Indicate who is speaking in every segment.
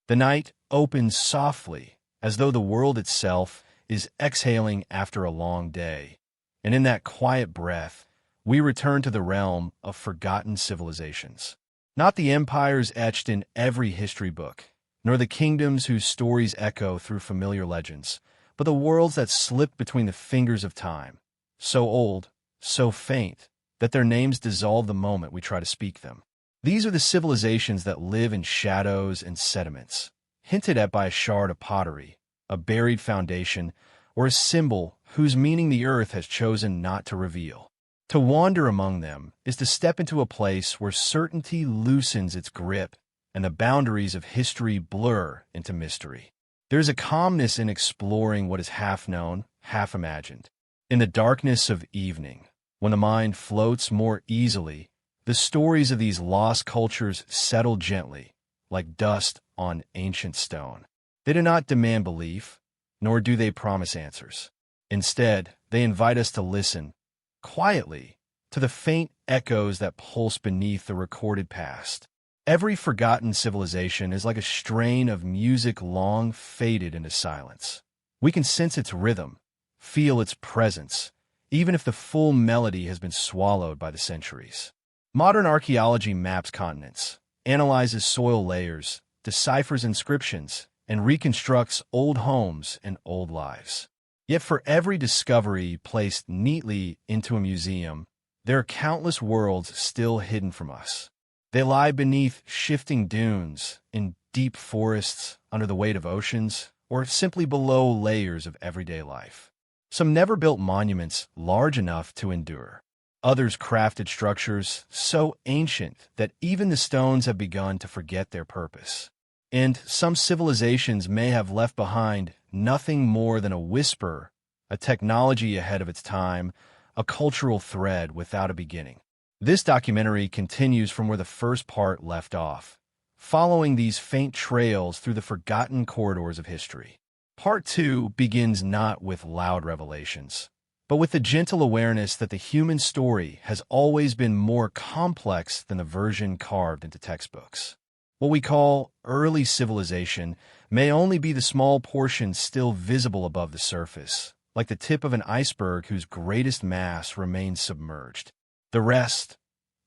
Speaker 1: The night opens softly, as though the world itself is exhaling after a long day. And in that quiet breath, we return to the realm of forgotten civilizations. Not the empires etched in every history book, nor the kingdoms whose stories echo through familiar legends, but the worlds that slipped between the fingers of time, so old, so faint, that their names dissolve the moment we try to speak them. These are the civilizations that live in shadows and sediments, hinted at by a shard of pottery, a buried foundation, or a symbol whose meaning the earth has chosen not to reveal. To wander among them is to step into a place where certainty loosens its grip and the boundaries of history blur into mystery. There's a calmness in exploring what is half known, half imagined. In the darkness of evening, when the mind floats more easily, the stories of these lost cultures settle gently, like dust on ancient stone. They do not demand belief, nor do they promise answers. Instead, they invite us to listen, quietly, to the faint echoes that pulse beneath the recorded past. Every forgotten civilization is like a strain of music long faded into silence. We can sense its rhythm, feel its presence, even if the full melody has been swallowed by the centuries. Modern archaeology maps continents, analyzes soil layers, deciphers inscriptions, and reconstructs old homes and old lives. Yet for every discovery placed neatly into a museum, there are countless worlds still hidden from us. They lie beneath shifting dunes, in deep forests, under the weight of oceans, or simply below layers of everyday life. Some never built monuments large enough to endure. Others crafted structures so ancient that even the stones have begun to forget their purpose. And some civilizations may have left behind nothing more than a whisper, a technology ahead of its time, a cultural thread without a beginning. This documentary continues from where the first part left off, following these faint trails through the forgotten corridors of history. Part 2 begins not with loud revelations, but with the gentle awareness that the human story has always been more complex than the version carved into textbooks. What we call early civilization may only be the small portion still visible above the surface, like the tip of an iceberg whose greatest mass remains submerged. The rest,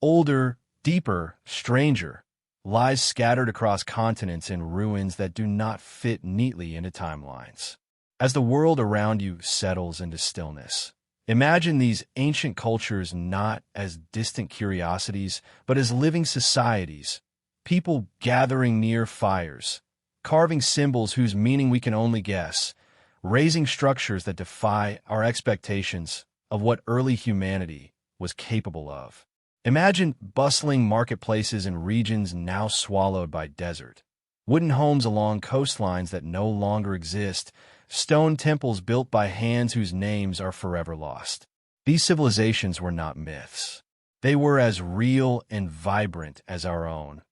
Speaker 1: older, deeper, stranger, lies scattered across continents in ruins that do not fit neatly into timelines. As the world around you settles into stillness, imagine these ancient cultures not as distant curiosities, but as living societies, people gathering near fires, carving symbols whose meaning we can only guess, raising structures that defy our expectations of what early humanity was capable of. Imagine bustling marketplaces in regions now swallowed by desert, wooden homes along coastlines that no longer exist, stone temples built by hands whose names are forever lost. These civilizations were not myths. They were as real and vibrant as our own,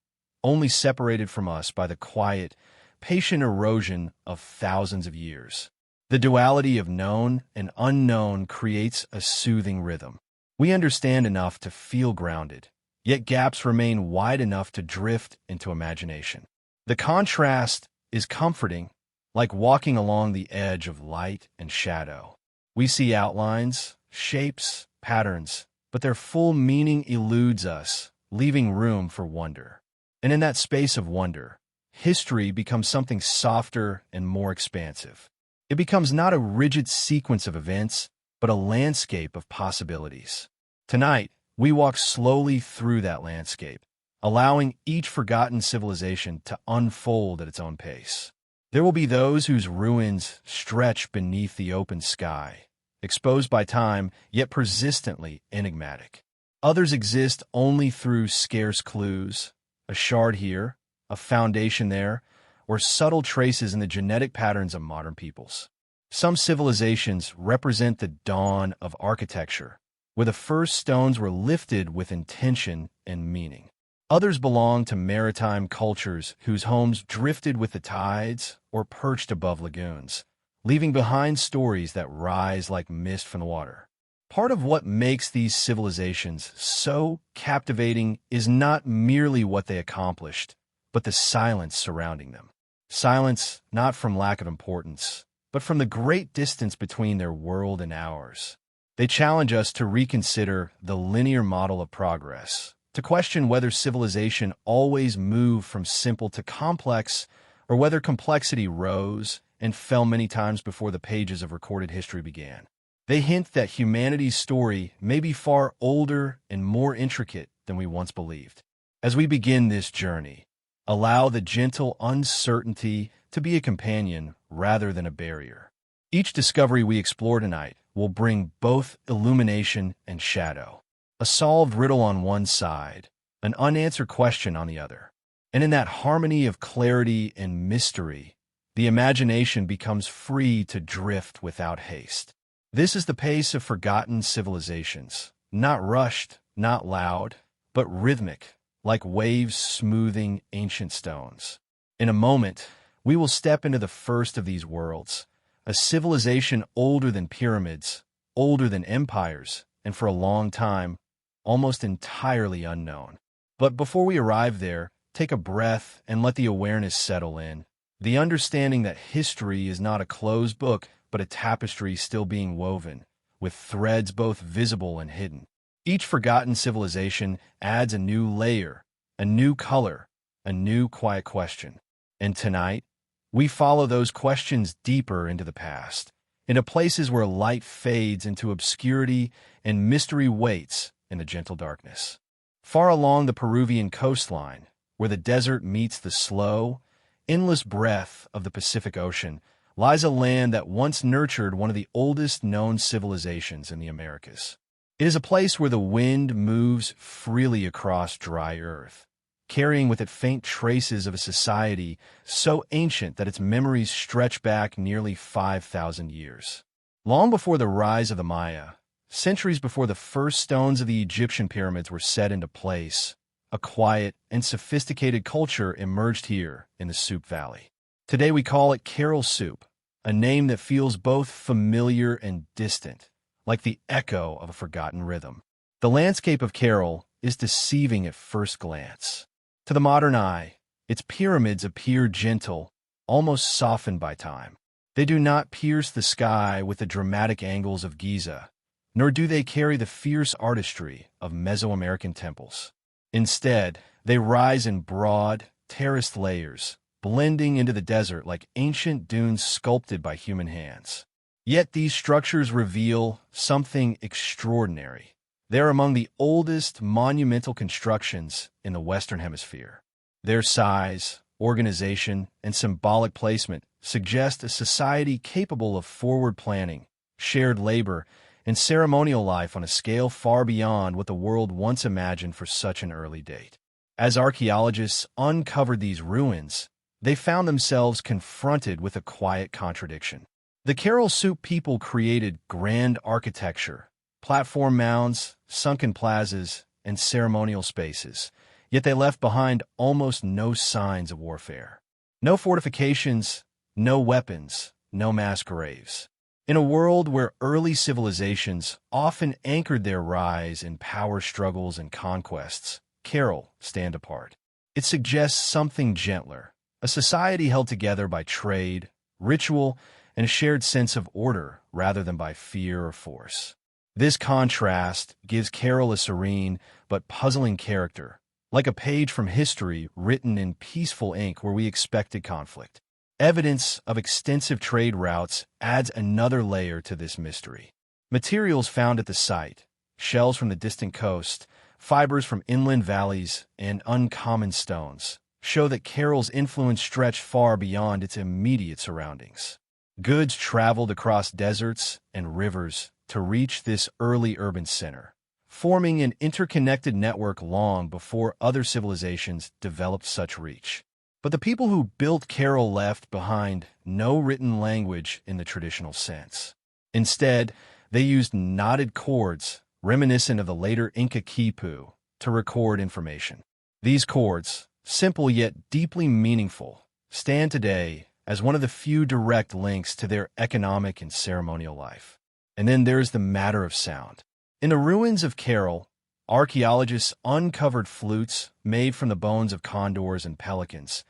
Speaker 1: only separated from us by the quiet, patient erosion of thousands of years. The duality of known and unknown creates a soothing rhythm. We understand enough to feel grounded, yet gaps remain wide enough to drift into imagination. The contrast is comforting, like walking along the edge of light and shadow. We see outlines, shapes, patterns, but their full meaning eludes us, leaving room for wonder. And in that space of wonder, history becomes something softer and more expansive. It becomes not a rigid sequence of events, but a landscape of possibilities. Tonight, we walk slowly through that landscape, allowing each forgotten civilization to unfold at its own pace. There will be those whose ruins stretch beneath the open sky, exposed by time, yet persistently enigmatic. Others exist only through scarce clues, a shard here, a foundation there, or subtle traces in the genetic patterns of modern peoples. Some civilizations represent the dawn of architecture, where the first stones were lifted with intention and meaning. Others belong to maritime cultures whose homes drifted with the tides or perched above lagoons, leaving behind stories that rise like mist from the water. Part of what makes these civilizations so captivating is not merely what they accomplished, but the silence surrounding them. Silence not from lack of importance, but from the great distance between their world and ours. They challenge us to reconsider the linear model of progress, to question whether civilization always moved from simple to complex, or whether complexity rose and fell many times before the pages of recorded history began. They hint that humanity's story may be far older and more intricate than we once believed. As we begin this journey, allow the gentle uncertainty to be a companion rather than a barrier. Each discovery we explore tonight will bring both illumination and shadow, a solved riddle on one side, an unanswered question on the other. And in that harmony of clarity and mystery, the imagination becomes free to drift without haste. This is the pace of forgotten civilizations, not rushed, not loud, but rhythmic, like waves smoothing ancient stones. In a moment, we will step into the first of these worlds, a civilization older than pyramids, older than empires, and for a long time, almost entirely unknown. But before we arrive there, take a breath and let the awareness settle in. The understanding that history is not a closed book, but a tapestry still being woven, with threads both visible and hidden. Each forgotten civilization adds a new layer, a new color, a new quiet question. And tonight, we follow those questions deeper into the past, into places where light fades into obscurity and mystery waits in the gentle darkness. Far along the Peruvian coastline, where the desert meets the slow, endless breath of the Pacific Ocean, lies a land that once nurtured one of the oldest known civilizations in the Americas. It is a place where the wind moves freely across dry earth, carrying with it faint traces of a society so ancient that its memories stretch back nearly 5,000 years. Long before the rise of the Maya, centuries before the first stones of the Egyptian pyramids were set into place, a quiet and sophisticated culture emerged here in the Soup Valley. Today we call it Carol Soup, a name that feels both familiar and distant, like the echo of a forgotten rhythm. The landscape of Carol is deceiving at first glance. To the modern eye, its pyramids appear gentle, almost softened by time. They do not pierce the sky with the dramatic angles of Giza, nor do they carry the fierce artistry of Mesoamerican temples. Instead, they rise in broad, terraced layers, blending into the desert like ancient dunes sculpted by human hands. Yet these structures reveal something extraordinary. They're among the oldest monumental constructions in the Western Hemisphere. Their size, organization, and symbolic placement suggest a society capable of forward planning, shared labor, and ceremonial life on a scale far beyond what the world once imagined for such an early date. As archaeologists uncovered these ruins, they found themselves confronted with a quiet contradiction. The Carol Soup people created grand architecture, platform mounds, sunken plazas, and ceremonial spaces, yet they left behind almost no signs of warfare. No fortifications, no weapons, no mass graves. In a world where early civilizations often anchored their rise in power struggles and conquests, Carol stand apart. It suggests something gentler, a society held together by trade, ritual, and a shared sense of order rather than by fear or force. This contrast gives Carol a serene but puzzling character, like a page from history written in peaceful ink where we expected conflict. Evidence of extensive trade routes adds another layer to this mystery. Materials found at the site, shells from the distant coast, fibers from inland valleys, and uncommon stones, show that Carol's influence stretched far beyond its immediate surroundings. Goods traveled across deserts and rivers to reach this early urban center, forming an interconnected network long before other civilizations developed such reach. But the people who built Carol left behind no written language in the traditional sense. Instead, they used knotted cords reminiscent of the later Inca quipu to record information. These cords, simple yet deeply meaningful, stand today as one of the few direct links to their economic and ceremonial life. And then there's the matter of sound. In the ruins of Carol, archaeologists uncovered flutes made from the bones of condors and pelicans,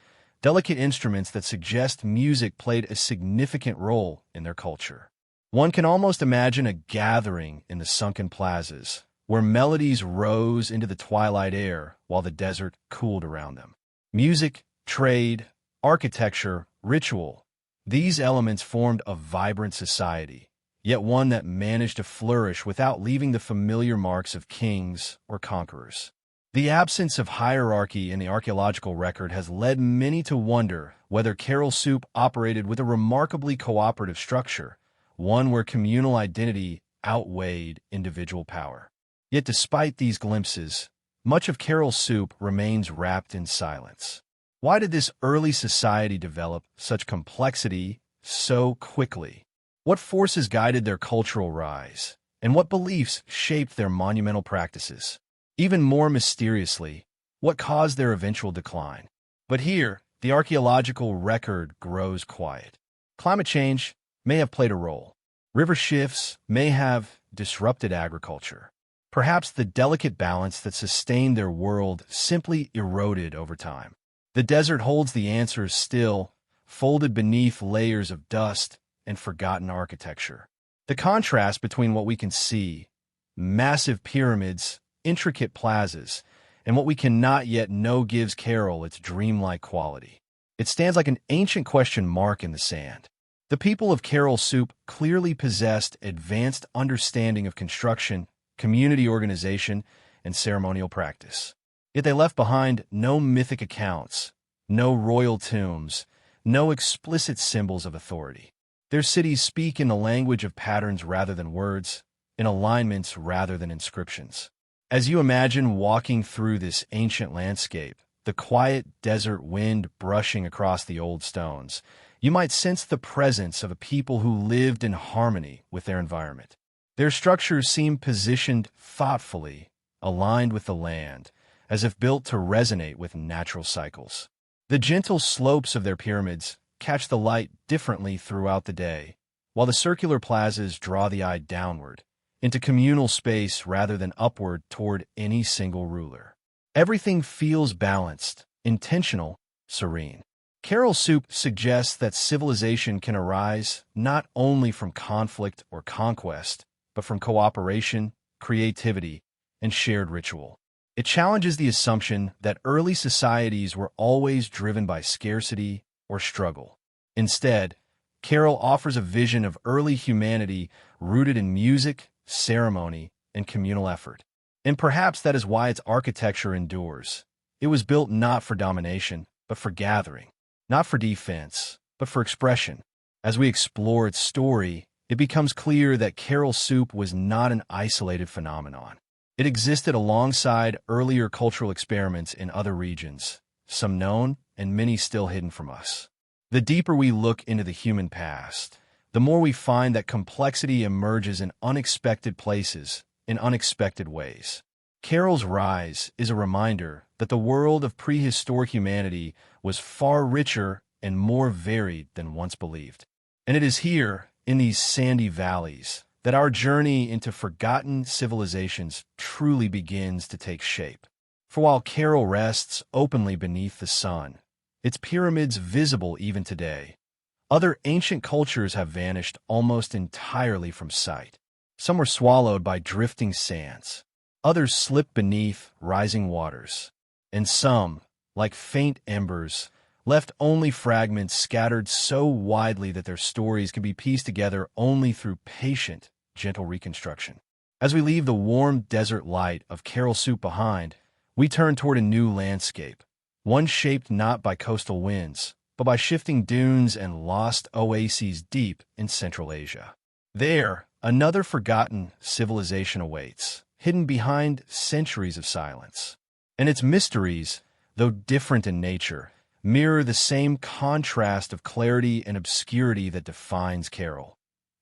Speaker 1: delicate instruments that suggest music played a significant role in their culture. One can almost imagine a gathering in the sunken plazas, where melodies rose into the twilight air while the desert cooled around them. Music, trade, architecture, ritual, these elements formed a vibrant society, yet one that managed to flourish without leaving the familiar marks of kings or conquerors. The absence of hierarchy in the archaeological record has led many to wonder whether Caroll Soup operated with a remarkably cooperative structure, one where communal identity outweighed individual power. Yet despite these glimpses, much of Caroll Soup remains wrapped in silence. Why did this early society develop such complexity so quickly? What forces guided their cultural rise, and what beliefs shaped their monumental practices? Even more mysteriously, what caused their eventual decline? But here, the archaeological record grows quiet. Climate change may have played a role. River shifts may have disrupted agriculture. Perhaps the delicate balance that sustained their world simply eroded over time. The desert holds the answers still, folded beneath layers of dust and forgotten architecture. The contrast between what we can see, massive pyramids, intricate plazas, and what we cannot yet know gives Caroll its dreamlike quality. It stands like an ancient question mark in the sand. The people of Caroll Soup clearly possessed advanced understanding of construction, community organization, and ceremonial practice. Yet they left behind no mythic accounts, no royal tombs, no explicit symbols of authority. Their cities speak in the language of patterns rather than words, in alignments rather than inscriptions. As you imagine walking through this ancient landscape, the quiet desert wind brushing across the old stones, you might sense the presence of a people who lived in harmony with their environment. Their structures seem positioned thoughtfully, aligned with the land, as if built to resonate with natural cycles. The gentle slopes of their pyramids catch the light differently throughout the day, while the circular plazas draw the eye downward, into communal space rather than upward toward any single ruler. Everything feels balanced, intentional, serene. Caroll Soup suggests that civilization can arise not only from conflict or conquest, but from cooperation, creativity, and shared ritual. It challenges the assumption that early societies were always driven by scarcity or struggle. Instead, Caroll offers a vision of early humanity rooted in music, ceremony, and communal effort. And perhaps that is why its architecture endures. It was built not for domination, but for gathering. Not for defense, but for expression. As we explore its story, it becomes clear that Caroll Soup was not an isolated phenomenon. It existed alongside earlier cultural experiments in other regions, some known and many still hidden from us. The deeper we look into the human past, the more we find that complexity emerges in unexpected places, in unexpected ways. Caroll's rise is a reminder that the world of prehistoric humanity was far richer and more varied than once believed. And it is here, in these sandy valleys, that our journey into forgotten civilizations truly begins to take shape. For while Caroll rests openly beneath the sun, its pyramids visible even today, other ancient cultures have vanished almost entirely from sight. Some were swallowed by drifting sands, others slipped beneath rising waters, and some, like faint embers, left only fragments scattered so widely that their stories can be pieced together only through patient, gentle reconstruction. As we leave the warm desert light of Caroll Soup behind, we turn toward a new landscape, one shaped not by coastal winds, but by shifting dunes and lost oases deep in Central Asia. There, another forgotten civilization awaits, hidden behind centuries of silence. And its mysteries, though different in nature, mirror the same contrast of clarity and obscurity that defines Caroll,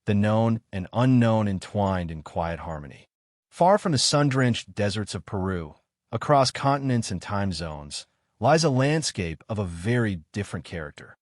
Speaker 1: the known and unknown entwined in quiet harmony. Far from the sun-drenched deserts of Peru, across continents and time zones, lies a landscape of a very different character.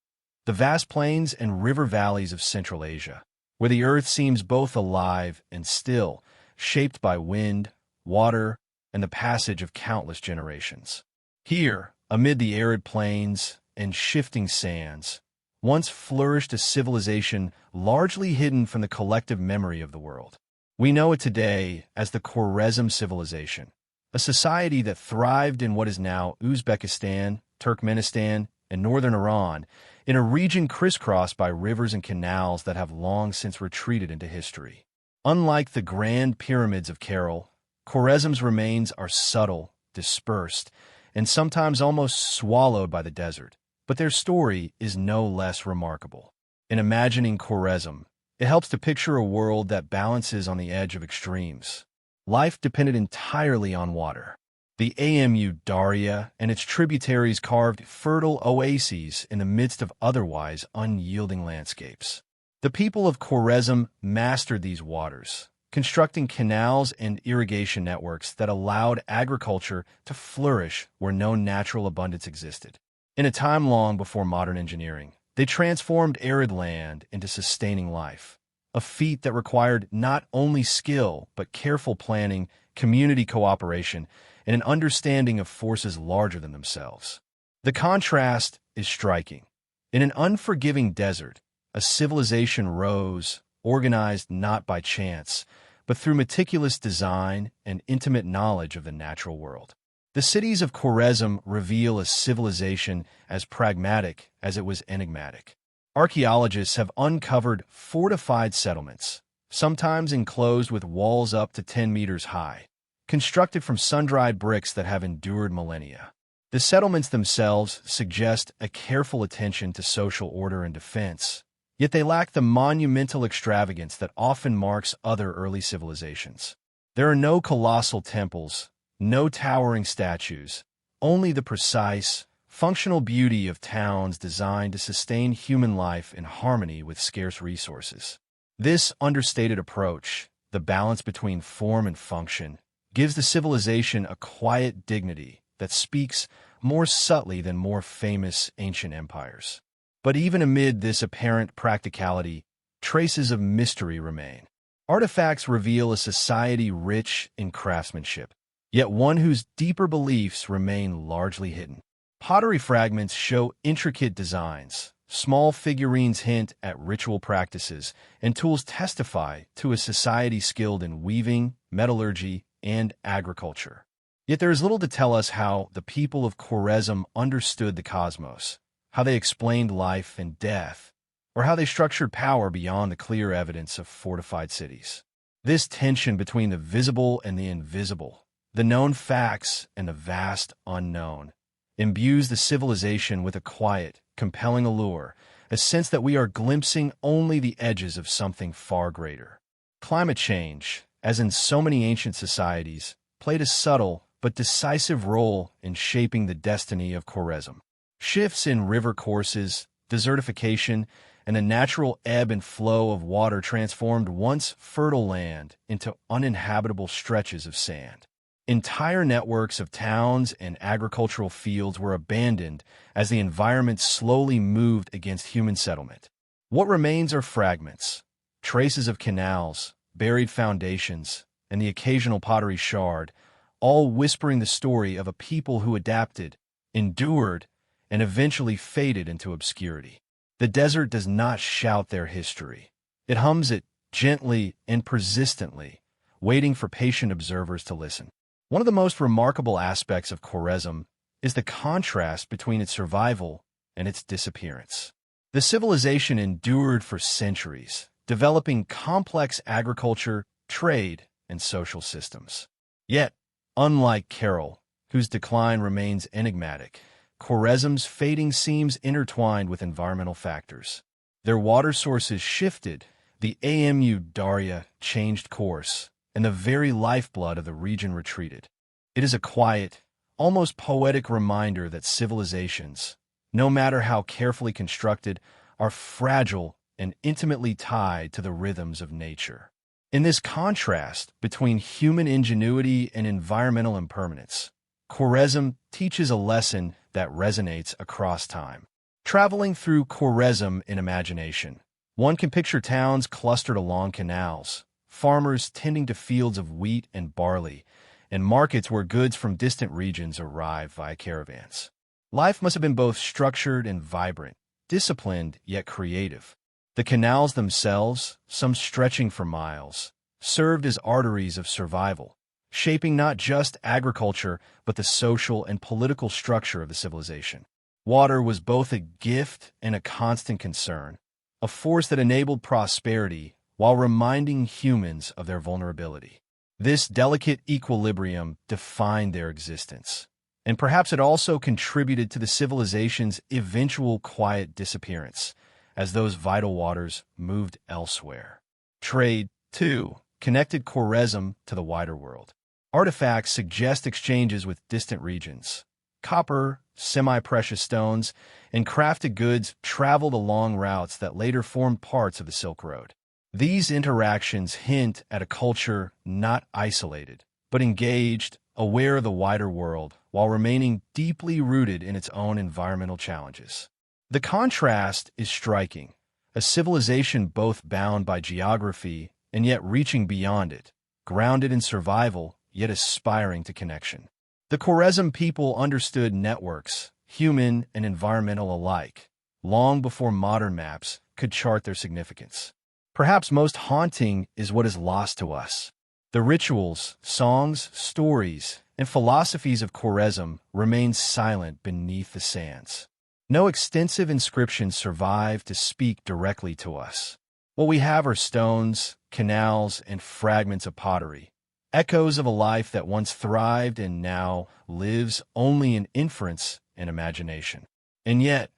Speaker 1: The vast plains and river valleys of Central Asia, where the earth seems both alive and still, shaped by wind, water, and the passage of countless generations. Here, amid the arid plains, and shifting sands, once flourished a civilization largely hidden from the collective memory of the world. We know it today as the Khwarezm civilization, a society that thrived in what is now Uzbekistan, Turkmenistan, and northern Iran, in a region crisscrossed by rivers and canals that have long since retreated into history. Unlike the grand pyramids of Kerala, Khwarezm's remains are subtle, dispersed, and sometimes almost swallowed by the desert, but their story is no less remarkable. In imagining Khwarezm, it helps to picture a world that balances on the edge of extremes. Life depended entirely on water. The Amu Darya and its tributaries carved fertile oases in the midst of otherwise unyielding landscapes. The people of Khwarezm mastered these waters, constructing canals and irrigation networks that allowed agriculture to flourish where no natural abundance existed. In a time long before modern engineering, they transformed arid land into sustaining life, a feat that required not only skill but careful planning, community cooperation, and an understanding of forces larger than themselves. The contrast is striking. In an unforgiving desert, a civilization rose, organized not by chance, but through meticulous design and intimate knowledge of the natural world. The cities of Khwarezm reveal a civilization as pragmatic as it was enigmatic. Archaeologists have uncovered fortified settlements, sometimes enclosed with walls up to 10 meters high, constructed from sun-dried bricks that have endured millennia. The settlements themselves suggest a careful attention to social order and defense, yet they lack the monumental extravagance that often marks other early civilizations. There are no colossal temples, no towering statues, only the precise, functional beauty of towns designed to sustain human life in harmony with scarce resources. This understated approach, the balance between form and function, gives the civilization a quiet dignity that speaks more subtly than more famous ancient empires. But even amid this apparent practicality, traces of mystery remain. Artifacts reveal a society rich in craftsmanship, yet one whose deeper beliefs remain largely hidden. Pottery fragments show intricate designs, small figurines hint at ritual practices, and tools testify to a society skilled in weaving, metallurgy, and agriculture. Yet there is little to tell us how the people of Khwarezm understood the cosmos, how they explained life and death, or how they structured power beyond the clear evidence of fortified cities. This tension between the visible and the invisible, the known facts and the vast unknown, imbues the civilization with a quiet, compelling allure, a sense that we are glimpsing only the edges of something far greater. Climate change, as in so many ancient societies, played a subtle but decisive role in shaping the destiny of Khwarezm. Shifts in river courses, desertification, and the natural ebb and flow of water transformed once fertile land into uninhabitable stretches of sand. Entire networks of towns and agricultural fields were abandoned as the environment slowly moved against human settlement. What remains are fragments, traces of canals, buried foundations, and the occasional pottery shard, all whispering the story of a people who adapted, endured, and eventually faded into obscurity. The desert does not shout their history. It hums it gently and persistently, waiting for patient observers to listen. One of the most remarkable aspects of Khwarezm is the contrast between its survival and its disappearance. The civilization endured for centuries, developing complex agriculture, trade, and social systems. Yet, unlike Kerala, whose decline remains enigmatic, Khwarezm's fading seems intertwined with environmental factors. Their water sources shifted, the Amu Darya changed course, and the very lifeblood of the region retreated. It is a quiet, almost poetic reminder that civilizations, no matter how carefully constructed, are fragile and intimately tied to the rhythms of nature. In this contrast between human ingenuity and environmental impermanence, Khwarezm teaches a lesson that resonates across time. Traveling through Khwarezm in imagination, one can picture towns clustered along canals, farmers tending to fields of wheat and barley, and markets where goods from distant regions arrive via caravans. Life must have been both structured and vibrant, disciplined yet creative. The canals themselves, some stretching for miles, served as arteries of survival, shaping not just agriculture but the social and political structure of the civilization. Water was both a gift and a constant concern, a force that enabled prosperity while reminding humans of their vulnerability. This delicate equilibrium defined their existence, and perhaps it also contributed to the civilization's eventual quiet disappearance as those vital waters moved elsewhere. Trade, too, connected Khwarezm to the wider world. Artifacts suggest exchanges with distant regions. Copper, semi-precious stones, and crafted goods traveled along routes that later formed parts of the Silk Road. These interactions hint at a culture not isolated, but engaged, aware of the wider world, while remaining deeply rooted in its own environmental challenges. The contrast is striking, a civilization both bound by geography and yet reaching beyond it, grounded in survival, yet aspiring to connection. The Khwarezm people understood networks, human and environmental alike, long before modern maps could chart their significance. Perhaps most haunting is what is lost to us. The rituals, songs, stories, and philosophies of Khwarezm remain silent beneath the sands. No extensive inscriptions survive to speak directly to us. What we have are stones, canals, and fragments of pottery, echoes of a life that once thrived and now lives only in inference and imagination. And yet,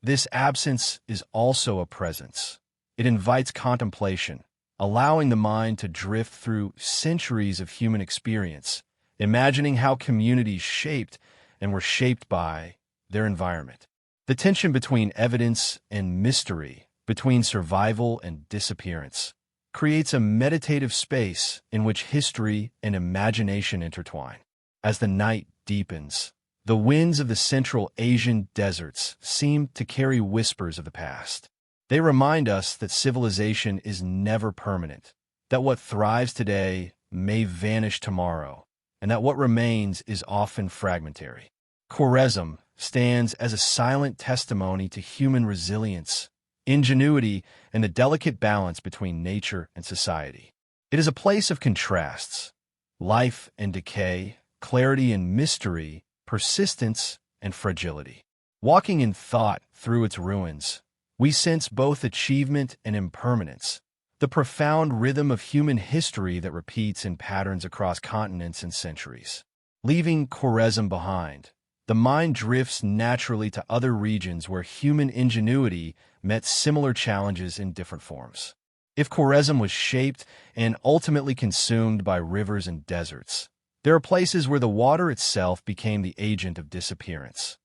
Speaker 1: this absence is also a presence. It invites contemplation, allowing the mind to drift through centuries of human experience, imagining how communities shaped and were shaped by their environment. The tension between evidence and mystery, between survival and disappearance, creates a meditative space in which history and imagination intertwine. As the night deepens, the winds of the Central Asian deserts seem to carry whispers of the past. They remind us that civilization is never permanent, that what thrives today may vanish tomorrow, and that what remains is often fragmentary. Khwarezm stands as a silent testimony to human resilience, ingenuity, and the delicate balance between nature and society. It is a place of contrasts, life and decay, clarity and mystery, persistence and fragility. Walking in thought through its ruins, we sense both achievement and impermanence, the profound rhythm of human history that repeats in patterns across continents and centuries. Leaving Khwarezm behind, the mind drifts naturally to other regions where human ingenuity met similar challenges in different forms. If Khwarezm was shaped and ultimately consumed by rivers and deserts, there are places where the water itself became the agent of disappearance.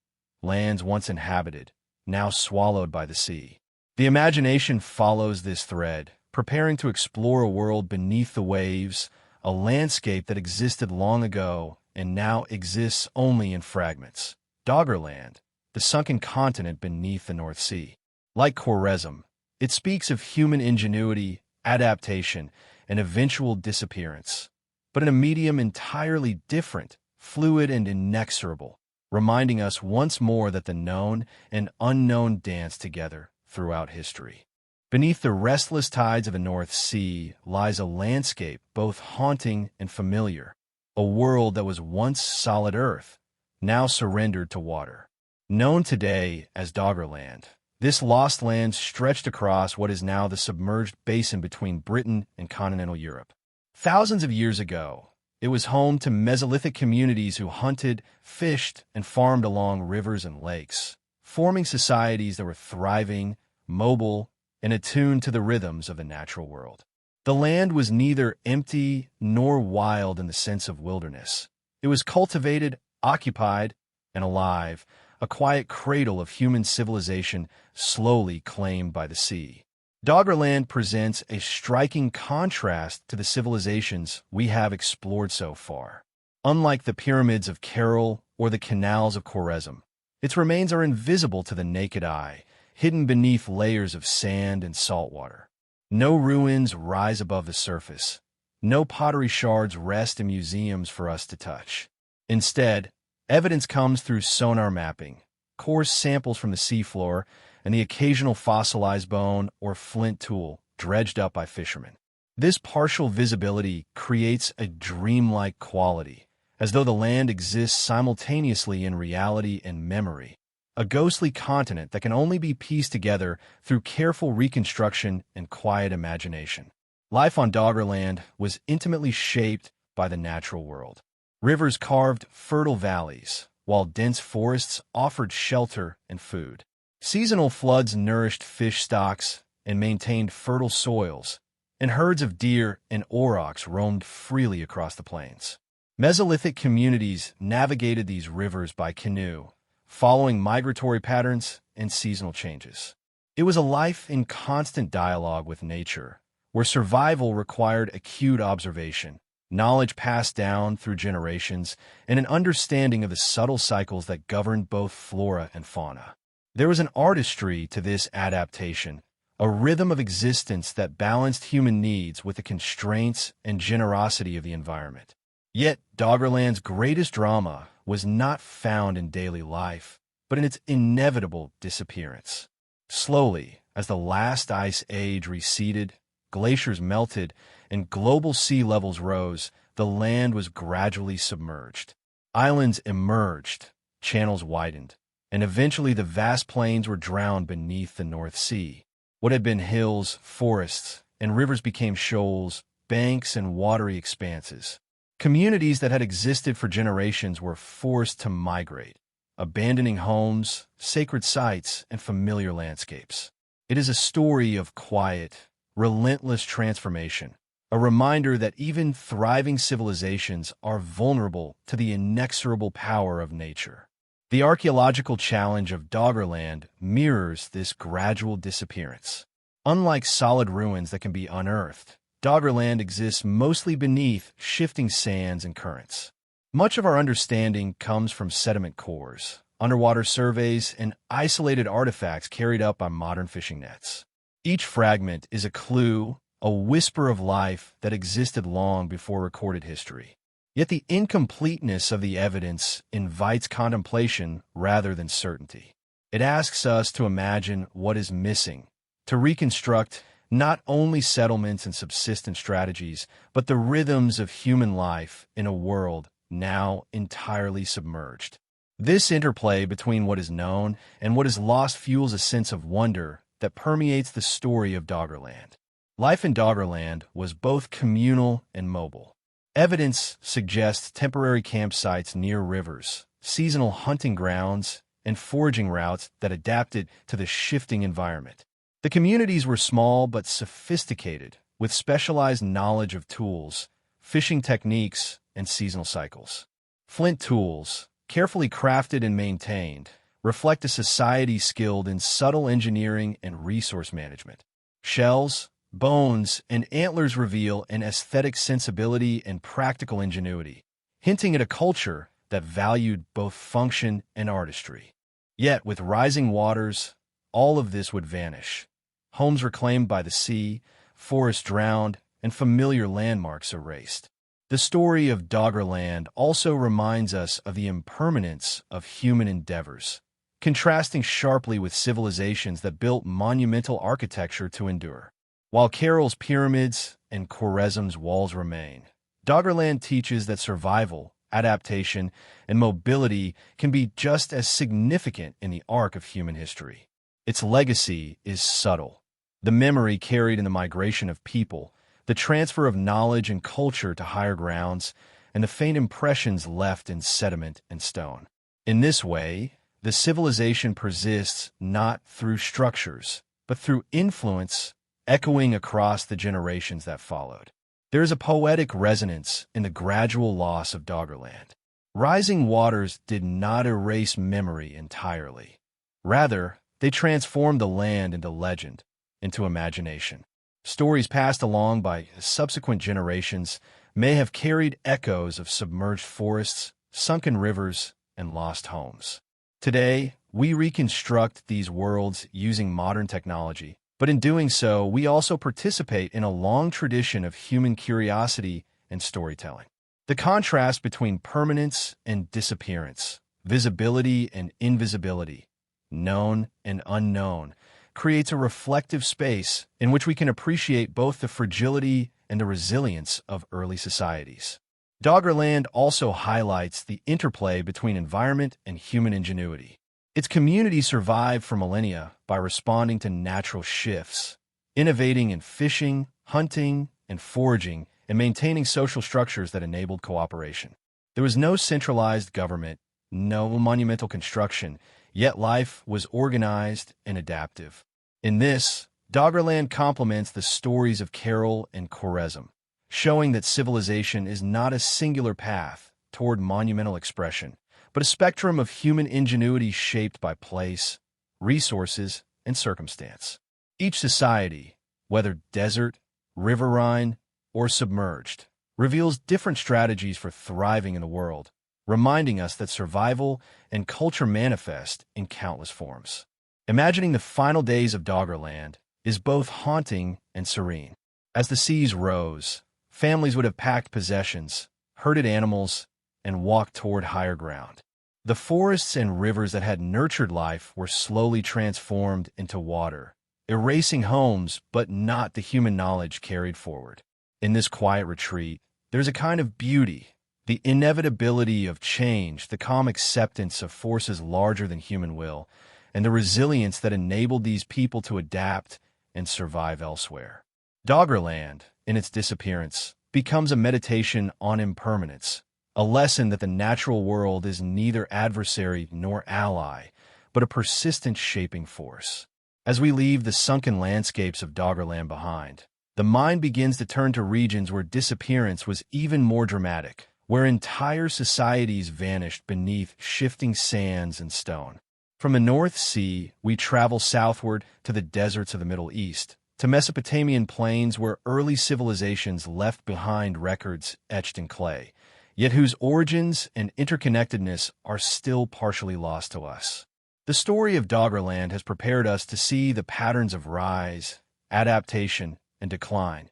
Speaker 1: Lands once inhabited, now swallowed by the sea. The imagination follows this thread, preparing to explore a world beneath the waves, a landscape that existed long ago and now exists only in fragments. Doggerland, the sunken continent beneath the North Sea. Like Khwarezm, it speaks of human ingenuity, adaptation, and eventual disappearance, but in a medium entirely different, fluid and inexorable, reminding us once more that the known and unknown dance together throughout history. Beneath the restless tides of the North Sea lies a landscape both haunting and familiar, a world that was once solid earth, now surrendered to water. Known today as Doggerland, this lost land stretched across what is now the submerged basin between Britain and continental Europe. Thousands of years ago, it was home to Mesolithic communities who hunted, fished, and farmed along rivers and lakes, forming societies that were thriving, mobile, and attuned to the rhythms of the natural world. The land was neither empty nor wild in the sense of wilderness. It was cultivated, occupied, and alive, a quiet cradle of human civilization slowly claimed by the sea. Doggerland presents a striking contrast to the civilizations we have explored so far. Unlike the pyramids of Caral or the canals of Khwarezm, its remains are invisible to the naked eye, hidden beneath layers of sand and salt water. No ruins rise above the surface. No pottery shards rest in museums for us to touch. Instead, evidence comes through sonar mapping, coarse samples from the seafloor, and the occasional fossilized bone or flint tool dredged up by fishermen. This partial visibility creates a dreamlike quality, as though the land exists simultaneously in reality and memory, a ghostly continent that can only be pieced together through careful reconstruction and quiet imagination. Life on Doggerland was intimately shaped by the natural world. Rivers carved fertile valleys, while dense forests offered shelter and food. Seasonal floods nourished fish stocks and maintained fertile soils, and herds of deer and aurochs roamed freely across the plains. Mesolithic communities navigated these rivers by canoe, following migratory patterns and seasonal changes. It was a life in constant dialogue with nature, where survival required acute observation, knowledge passed down through generations, and an understanding of the subtle cycles that governed both flora and fauna. There was an artistry to this adaptation, a rhythm of existence that balanced human needs with the constraints and generosity of the environment. Yet, Doggerland's greatest drama was not found in daily life, but in its inevitable disappearance. Slowly, as the last ice age receded, glaciers melted, and global sea levels rose, the land was gradually submerged. Islands emerged, channels widened, and eventually the vast plains were drowned beneath the North Sea. What had been hills, forests, and rivers became shoals, banks, and watery expanses. Communities that had existed for generations were forced to migrate, abandoning homes, sacred sites, and familiar landscapes. It is a story of quiet, relentless transformation, a reminder that even thriving civilizations are vulnerable to the inexorable power of nature. The archaeological challenge of Doggerland mirrors this gradual disappearance. Unlike solid ruins that can be unearthed, Doggerland exists mostly beneath shifting sands and currents. Much of our understanding comes from sediment cores, underwater surveys, and isolated artifacts carried up by modern fishing nets. Each fragment is a clue, a whisper of life that existed long before recorded history. Yet the incompleteness of the evidence invites contemplation rather than certainty. It asks us to imagine what is missing, to reconstruct not only settlements and subsistence strategies, but the rhythms of human life in a world now entirely submerged. This interplay between what is known and what is lost fuels a sense of wonder that permeates the story of Doggerland. Life in Doggerland was both communal and mobile. Evidence suggests temporary campsites near rivers, seasonal hunting grounds, and foraging routes that adapted to the shifting environment. The communities were small but sophisticated, with specialized knowledge of tools, fishing techniques, and seasonal cycles. Flint tools, carefully crafted and maintained, reflect a society skilled in subtle engineering and resource management. Shells, bones, and antlers reveal an aesthetic sensibility and practical ingenuity, hinting at a culture that valued both function and artistry. Yet, with rising waters, all of this would vanish. Homes reclaimed by the sea, forests drowned, and familiar landmarks erased. The story of Doggerland also reminds us of the impermanence of human endeavors, contrasting sharply with civilizations that built monumental architecture to endure. While Carol's pyramids and Khwarezm's walls remain, Doggerland teaches that survival, adaptation, and mobility can be just as significant in the arc of human history. Its legacy is subtle. The memory carried in the migration of people, the transfer of knowledge and culture to higher grounds, and the faint impressions left in sediment and stone. In this way, the civilization persists not through structures, but through influence echoing across the generations that followed. There is a poetic resonance in the gradual loss of Doggerland. Rising waters did not erase memory entirely. Rather, they transformed the land into legend, into imagination. Stories passed along by subsequent generations may have carried echoes of submerged forests, sunken rivers, and lost homes. Today, we reconstruct these worlds using modern technology, but in doing so, we also participate in a long tradition of human curiosity and storytelling. The contrast between permanence and disappearance, visibility and invisibility, known and unknown, creates a reflective space in which we can appreciate both the fragility and the resilience of early societies. Doggerland also highlights the interplay between environment and human ingenuity. Its community survived for millennia by responding to natural shifts, innovating in fishing, hunting, and foraging, and maintaining social structures that enabled cooperation. There was no centralized government, no monumental construction, yet life was organized and adaptive. In this, Doggerland complements the stories of Carol and Khwarezm, showing that civilization is not a singular path toward monumental expression, but a spectrum of human ingenuity shaped by place, resources, and circumstance. Each society, whether desert, riverine, or submerged, reveals different strategies for thriving in the world, reminding us that survival and culture manifest in countless forms. Imagining the final days of Doggerland is both haunting and serene. As the seas rose, families would have packed possessions, herded animals, and walked toward higher ground. The forests and rivers that had nurtured life were slowly transformed into water, erasing homes but not the human knowledge carried forward. In this quiet retreat, there's a kind of beauty, the inevitability of change, the calm acceptance of forces larger than human will, and the resilience that enabled these people to adapt and survive elsewhere. Doggerland, in its disappearance, becomes a meditation on impermanence, a lesson that the natural world is neither adversary nor ally, but a persistent shaping force. As we leave the sunken landscapes of Doggerland behind, the mind begins to turn to regions where disappearance was even more dramatic, where entire societies vanished beneath shifting sands and stone. From the North Sea, we travel southward to the deserts of the Middle East, to Mesopotamian plains where early civilizations left behind records etched in clay, yet whose origins and interconnectedness are still partially lost to us. The story of Doggerland has prepared us to see the patterns of rise, adaptation, and decline,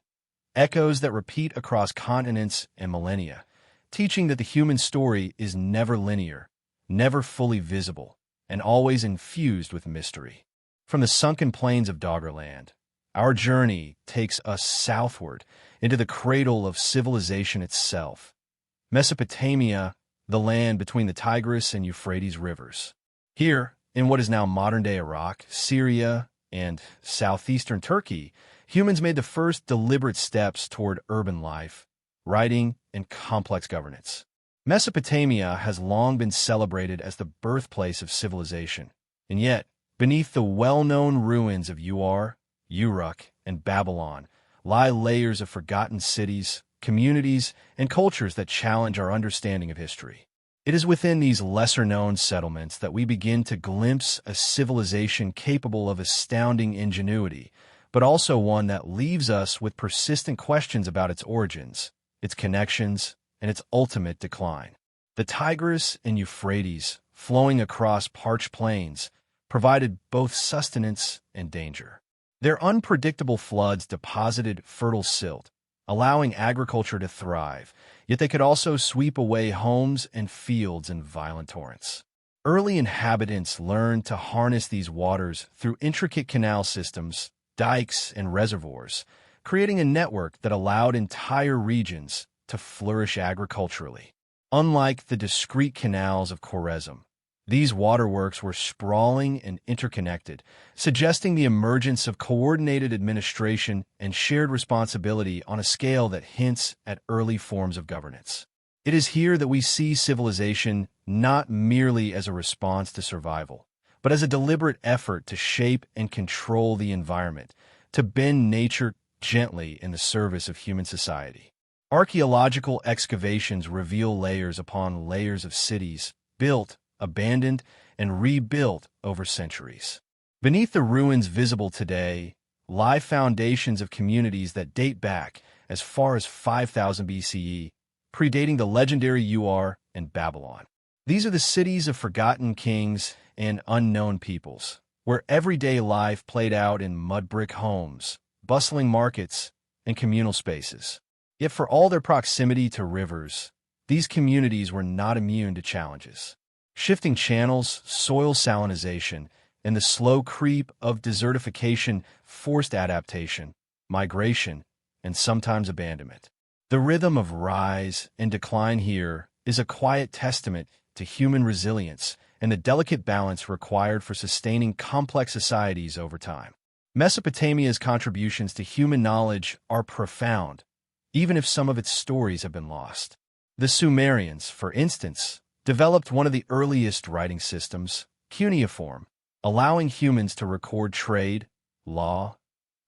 Speaker 1: echoes that repeat across continents and millennia, teaching that the human story is never linear, never fully visible, and always infused with mystery. From the sunken plains of Doggerland, our journey takes us southward into the cradle of civilization itself, Mesopotamia, the land between the Tigris and Euphrates rivers. Here, in what is now modern-day Iraq, Syria, and southeastern Turkey, humans made the first deliberate steps toward urban life, writing, and complex governance. Mesopotamia has long been celebrated as the birthplace of civilization, and yet, beneath the well-known ruins of Uruk, and Babylon lie layers of forgotten cities, communities, and cultures that challenge our understanding of history. It is within these lesser-known settlements that we begin to glimpse a civilization capable of astounding ingenuity, but also one that leaves us with persistent questions about its origins, its connections, and its ultimate decline. The Tigris and Euphrates, flowing across parched plains, provided both sustenance and danger. Their unpredictable floods deposited fertile silt, allowing agriculture to thrive, yet they could also sweep away homes and fields in violent torrents. Early inhabitants learned to harness these waters through intricate canal systems, dikes, and reservoirs, creating a network that allowed entire regions to flourish agriculturally. Unlike the discrete canals of Khwarezm, these waterworks were sprawling and interconnected, suggesting the emergence of coordinated administration and shared responsibility on a scale that hints at early forms of governance. It is here that we see civilization not merely as a response to survival, but as a deliberate effort to shape and control the environment, to bend nature gently in the service of human society. Archaeological excavations reveal layers upon layers of cities, built, abandoned, and rebuilt over centuries. Beneath the ruins visible today lie foundations of communities that date back as far as 5000 BCE, predating the legendary Ur and Babylon. These are the cities of forgotten kings and unknown peoples, where everyday life played out in mud brick homes, bustling markets, and communal spaces. Yet for all their proximity to rivers, these communities were not immune to challenges. Shifting channels, soil salinization, and the slow creep of desertification, forced adaptation, migration, and sometimes abandonment. The rhythm of rise and decline here is a quiet testament to human resilience and the delicate balance required for sustaining complex societies over time. Mesopotamia's contributions to human knowledge are profound, even if some of its stories have been lost. The Sumerians, for instance, developed one of the earliest writing systems, cuneiform, allowing humans to record trade, law,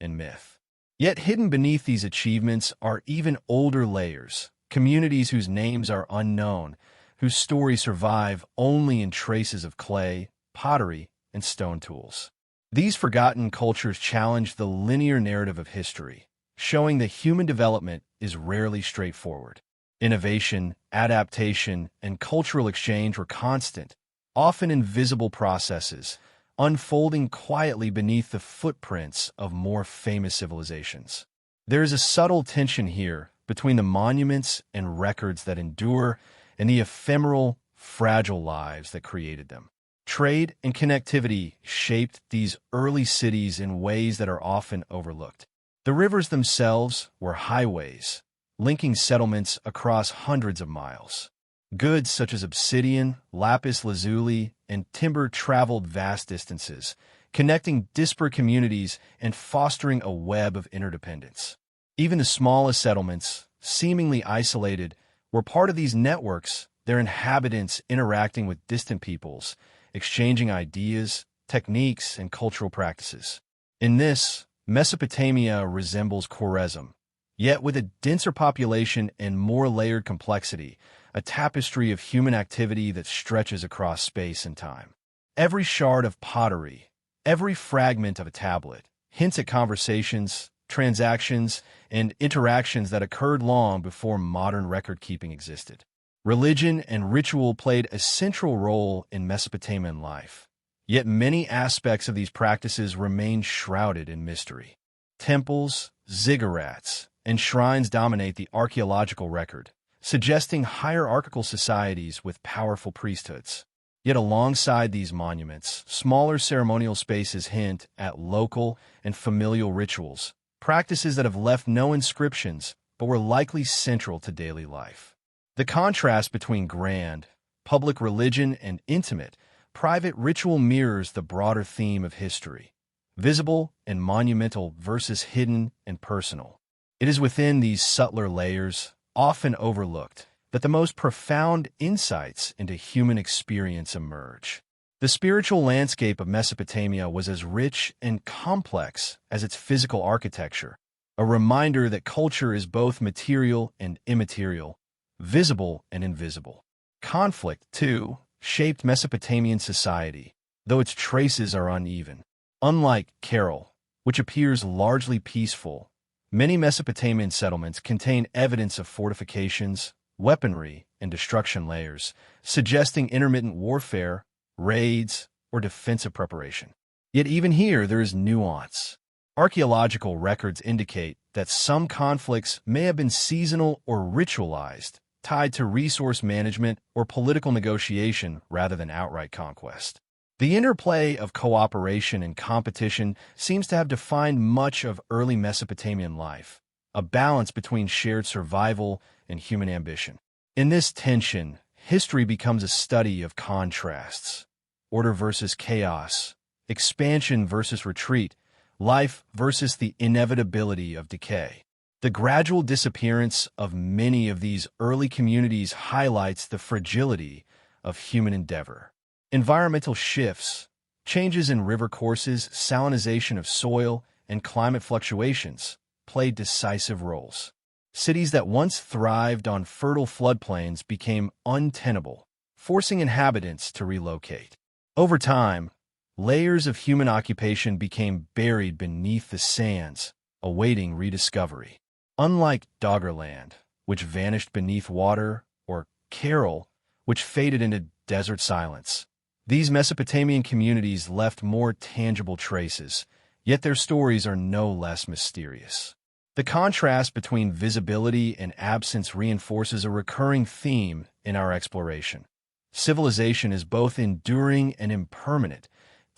Speaker 1: and myth. Yet hidden beneath these achievements are even older layers, communities whose names are unknown, whose stories survive only in traces of clay, pottery, and stone tools. These forgotten cultures challenge the linear narrative of history, showing that human development is rarely straightforward. Innovation, adaptation, and cultural exchange were constant, often invisible processes, unfolding quietly beneath the footprints of more famous civilizations. There is a subtle tension here between the monuments and records that endure and the ephemeral, fragile lives that created them. Trade and connectivity shaped these early cities in ways that are often overlooked. The rivers themselves were highways, linking settlements across hundreds of miles. Goods such as obsidian, lapis lazuli, and timber traveled vast distances, connecting disparate communities and fostering a web of interdependence. Even the smallest settlements, seemingly isolated, were part of these networks, their inhabitants interacting with distant peoples, exchanging ideas, techniques, and cultural practices. In this, Mesopotamia resembles Khwarezm, yet with a denser population and more layered complexity, a tapestry of human activity that stretches across space and time. Every shard of pottery, every fragment of a tablet, hints at conversations, transactions, and interactions that occurred long before modern record-keeping existed. Religion and ritual played a central role in Mesopotamian life, yet many aspects of these practices remain shrouded in mystery. Temples, ziggurats, and shrines dominate the archaeological record, suggesting hierarchical societies with powerful priesthoods. Yet alongside these monuments, smaller ceremonial spaces hint at local and familial rituals, practices that have left no inscriptions but were likely central to daily life. The contrast between grand, public religion and intimate, private ritual mirrors the broader theme of history, visible and monumental versus hidden and personal. It is within these subtler layers, often overlooked, that the most profound insights into human experience emerge. The spiritual landscape of Mesopotamia was as rich and complex as its physical architecture, a reminder that culture is both material and immaterial, visible and invisible. Conflict, too, shaped Mesopotamian society, though its traces are uneven. Unlike Cairo, which appears largely peaceful, many Mesopotamian settlements contain evidence of fortifications, weaponry, and destruction layers, suggesting intermittent warfare, raids, or defensive preparation. Yet even here there is nuance. Archaeological records indicate that some conflicts may have been seasonal or ritualized, tied to resource management or political negotiation rather than outright conquest. The interplay of cooperation and competition seems to have defined much of early Mesopotamian life, a balance between shared survival and human ambition. In this tension, history becomes a study of contrasts: order versus chaos, expansion versus retreat, life versus the inevitability of decay. The gradual disappearance of many of these early communities highlights the fragility of human endeavor. Environmental shifts, changes in river courses, salinization of soil, and climate fluctuations played decisive roles. Cities that once thrived on fertile floodplains became untenable, forcing inhabitants to relocate. Over time, layers of human occupation became buried beneath the sands, awaiting rediscovery. Unlike Doggerland, which vanished beneath water, or Cairo, which faded into desert silence, these Mesopotamian communities left more tangible traces, yet their stories are no less mysterious. The contrast between visibility and absence reinforces a recurring theme in our exploration. Civilization is both enduring and impermanent,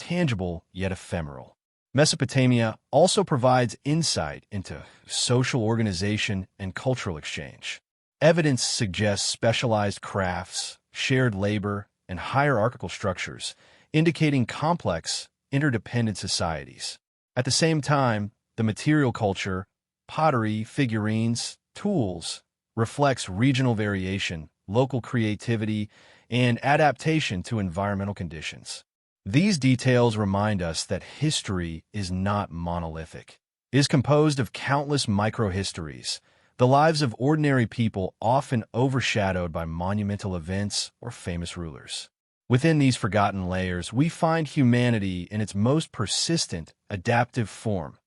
Speaker 1: tangible yet ephemeral. Mesopotamia also provides insight into social organization and cultural exchange. Evidence suggests specialized crafts, shared labor, and hierarchical structures, indicating complex, interdependent societies. At the same time, the material culture, pottery, figurines, tools, reflects regional variation, local creativity, and adaptation to environmental conditions. These details remind us that history is not monolithic. It is composed of countless microhistories, the lives of ordinary people often overshadowed by monumental events or famous rulers. Within these forgotten layers, we find humanity in its most persistent, adaptive form,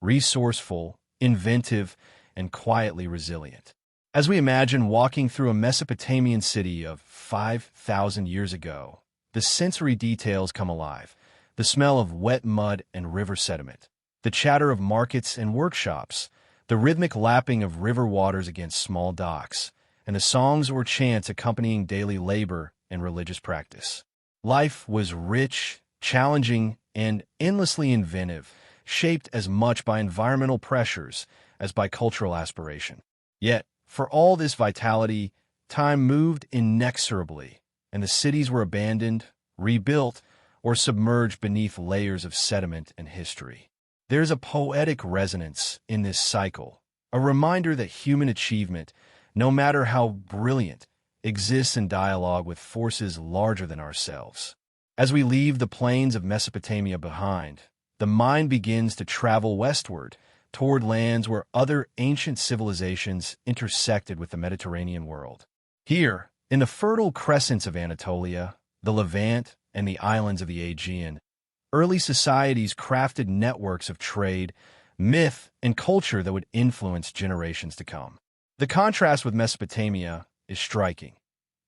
Speaker 1: resourceful, inventive, and quietly resilient. As we imagine walking through a Mesopotamian city of 5,000 years ago, the sensory details come alive: the smell of wet mud and river sediment, the chatter of markets and workshops, the rhythmic lapping of river waters against small docks, and the songs or chants accompanying daily labor and religious practice. Life was rich, challenging, and endlessly inventive, shaped as much by environmental pressures as by cultural aspiration. Yet, for all this vitality, time moved inexorably, and the cities were abandoned, rebuilt, or submerged beneath layers of sediment and history. There's a poetic resonance in this cycle, a reminder that human achievement, no matter how brilliant, exists in dialogue with forces larger than ourselves. As we leave the plains of Mesopotamia behind, the mind begins to travel westward, toward lands where other ancient civilizations intersected with the Mediterranean world. Here, in the fertile crescents of Anatolia, the Levant, and the islands of the Aegean, early societies crafted networks of trade, myth, and culture that would influence generations to come. The contrast with Mesopotamia is striking.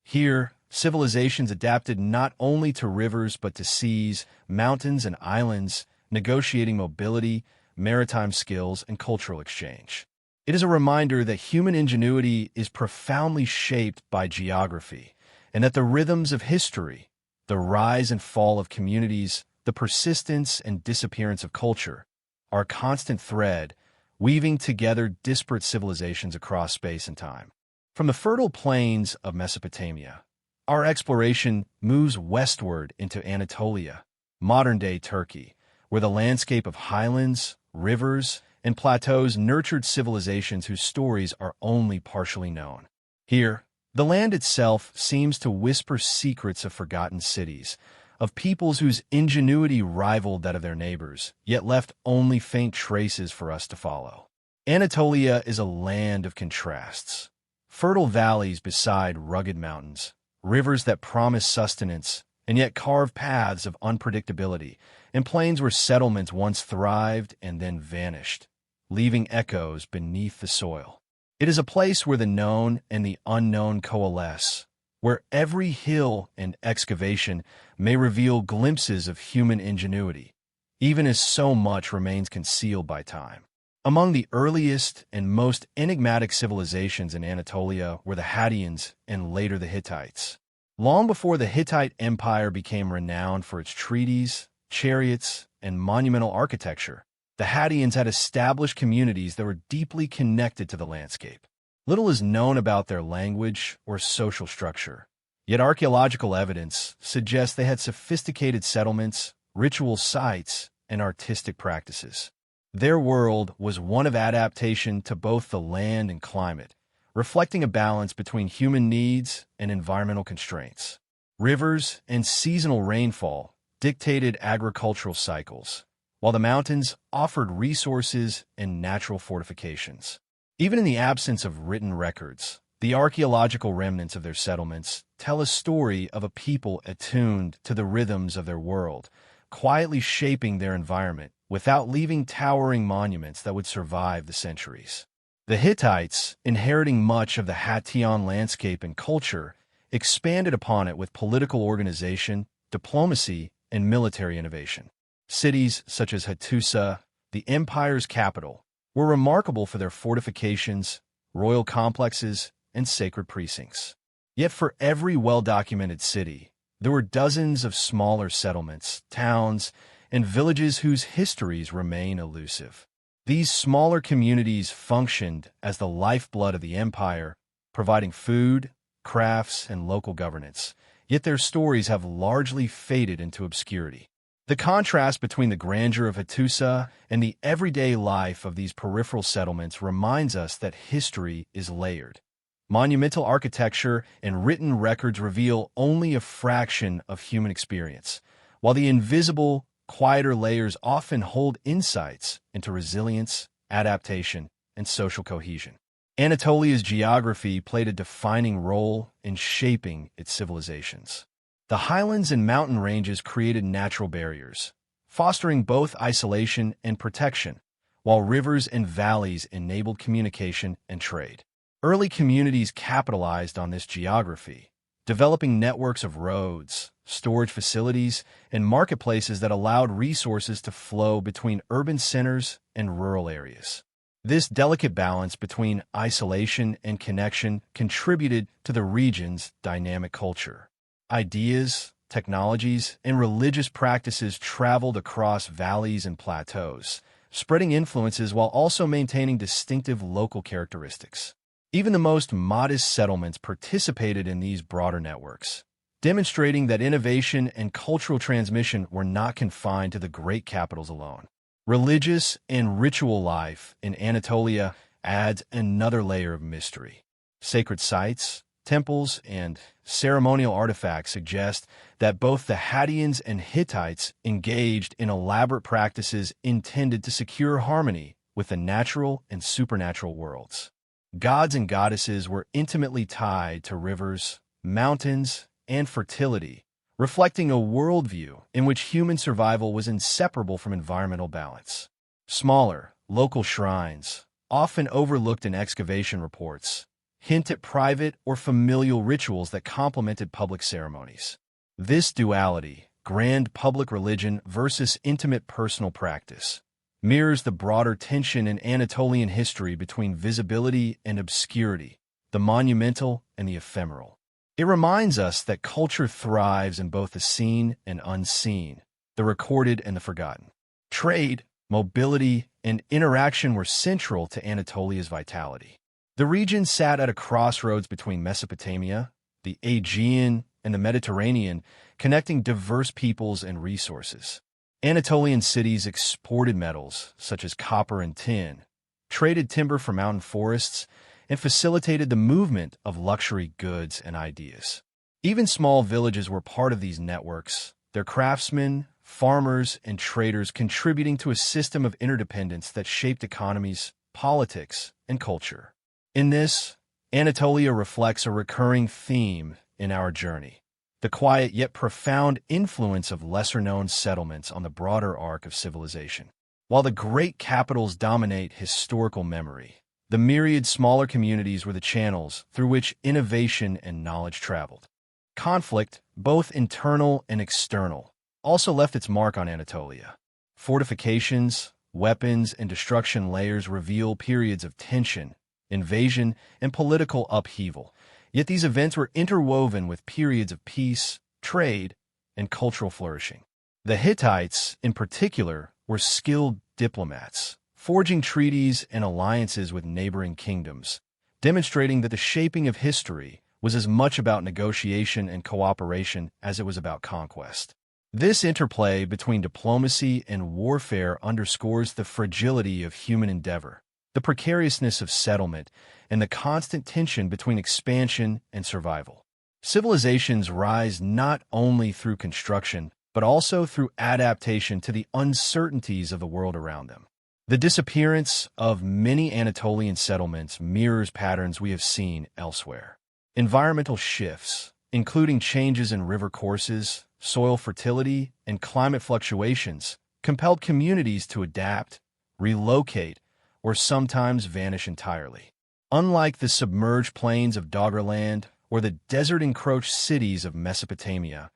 Speaker 1: Here, civilizations adapted not only to rivers but to seas, mountains, and islands, negotiating mobility, maritime skills, and cultural exchange. It is a reminder that human ingenuity is profoundly shaped by geography, and that the rhythms of history, the rise and fall of communities, the persistence and disappearance of culture, are a constant thread, weaving together disparate civilizations across space and time. From the fertile plains of Mesopotamia, our exploration moves westward into Anatolia, modern-day Turkey, where the landscape of highlands, rivers, and plateaus nurtured civilizations whose stories are only partially known. Here, the land itself seems to whisper secrets of forgotten cities, of peoples whose ingenuity rivaled that of their neighbors, yet left only faint traces for us to follow. Anatolia is a land of contrasts. Fertile valleys beside rugged mountains, rivers that promise sustenance and yet carve paths of unpredictability, and plains where settlements once thrived and then vanished, leaving echoes beneath the soil. It is a place where the known and the unknown coalesce, where every hill and excavation may reveal glimpses of human ingenuity, even as so much remains concealed by time. Among the earliest and most enigmatic civilizations in Anatolia were the Hattans and later the Hittites. Long before the Hittite Empire became renowned for its treaties, chariots, and monumental architecture, the Hattans had established communities that were deeply connected to the landscape. Little is known about their language or social structure, yet archaeological evidence suggests they had sophisticated settlements, ritual sites, and artistic practices. Their world was one of adaptation to both the land and climate, reflecting a balance between human needs and environmental constraints. Rivers and seasonal rainfall dictated agricultural cycles, while the mountains offered resources and natural fortifications. Even in the absence of written records, the archaeological remnants of their settlements tell a story of a people attuned to the rhythms of their world, quietly shaping their environment without leaving towering monuments that would survive the centuries. The Hittites, inheriting much of the Hattian landscape and culture, expanded upon it with political organization, diplomacy, and military innovation. Cities such as Hattusa, the empire's capital, were remarkable for their fortifications, royal complexes, and sacred precincts. Yet for every well-documented city, there were dozens of smaller settlements, towns, and villages whose histories remain elusive. These smaller communities functioned as the lifeblood of the empire, providing food, crafts, and local governance, yet their stories have largely faded into obscurity. The contrast between the grandeur of Hattusa and the everyday life of these peripheral settlements reminds us that history is layered. Monumental architecture and written records reveal only a fraction of human experience, while the invisible, quieter layers often hold insights into resilience, adaptation, and social cohesion. Anatolia's geography played a defining role in shaping its civilizations. The highlands and mountain ranges created natural barriers, fostering both isolation and protection, while rivers and valleys enabled communication and trade. Early communities capitalized on this geography, developing networks of roads, storage facilities, and marketplaces that allowed resources to flow between urban centers and rural areas. This delicate balance between isolation and connection contributed to the region's dynamic culture. Ideas, technologies, and religious practices traveled across valleys and plateaus, spreading influences while also maintaining distinctive local characteristics. Even the most modest settlements participated in these broader networks, demonstrating that innovation and cultural transmission were not confined to the great capitals alone. Religious and ritual life in Anatolia adds another layer of mystery. Sacred sites, temples, and ceremonial artifacts suggest that both the Hatteians and Hittites engaged in elaborate practices intended to secure harmony with the natural and supernatural worlds. Gods and goddesses were intimately tied to rivers, mountains, and fertility, reflecting a worldview in which human survival was inseparable from environmental balance. Smaller, local shrines, often overlooked in excavation reports, hint at private or familial rituals that complemented public ceremonies. This duality, grand public religion versus intimate personal practice, mirrors the broader tension in Anatolian history between visibility and obscurity, the monumental and the ephemeral. It reminds us that culture thrives in both the seen and unseen, the recorded and the forgotten. Trade, mobility, and interaction were central to Anatolia's vitality. The region sat at a crossroads between Mesopotamia, the Aegean, and the Mediterranean, connecting diverse peoples and resources. Anatolian cities exported metals, such as copper and tin, traded timber from mountain forests, and facilitated the movement of luxury goods and ideas. Even small villages were part of these networks, their craftsmen, farmers, and traders contributing to a system of interdependence that shaped economies, politics, and culture. In this, Anatolia reflects a recurring theme in our journey: the quiet yet profound influence of lesser-known settlements on the broader arc of civilization. While the great capitals dominate historical memory, the myriad smaller communities were the channels through which innovation and knowledge traveled. Conflict, both internal and external, also left its mark on Anatolia. Fortifications, weapons, and destruction layers reveal periods of tension, invasion, and political upheaval. Yet these events were interwoven with periods of peace, trade, and cultural flourishing. The Hittites, in particular, were skilled diplomats, forging treaties and alliances with neighboring kingdoms, demonstrating that the shaping of history was as much about negotiation and cooperation as it was about conquest. This interplay between diplomacy and warfare underscores the fragility of human endeavor, the precariousness of settlement, and the constant tension between expansion and survival. Civilizations rise not only through construction, but also through adaptation to the uncertainties of the world around them. The disappearance of many Anatolian settlements mirrors patterns we have seen elsewhere. Environmental shifts, including changes in river courses, soil fertility, and climate fluctuations, compelled communities to adapt, relocate, or sometimes vanish entirely. Unlike the submerged plains of Doggerland or the desert-encroached cities of Mesopotamia,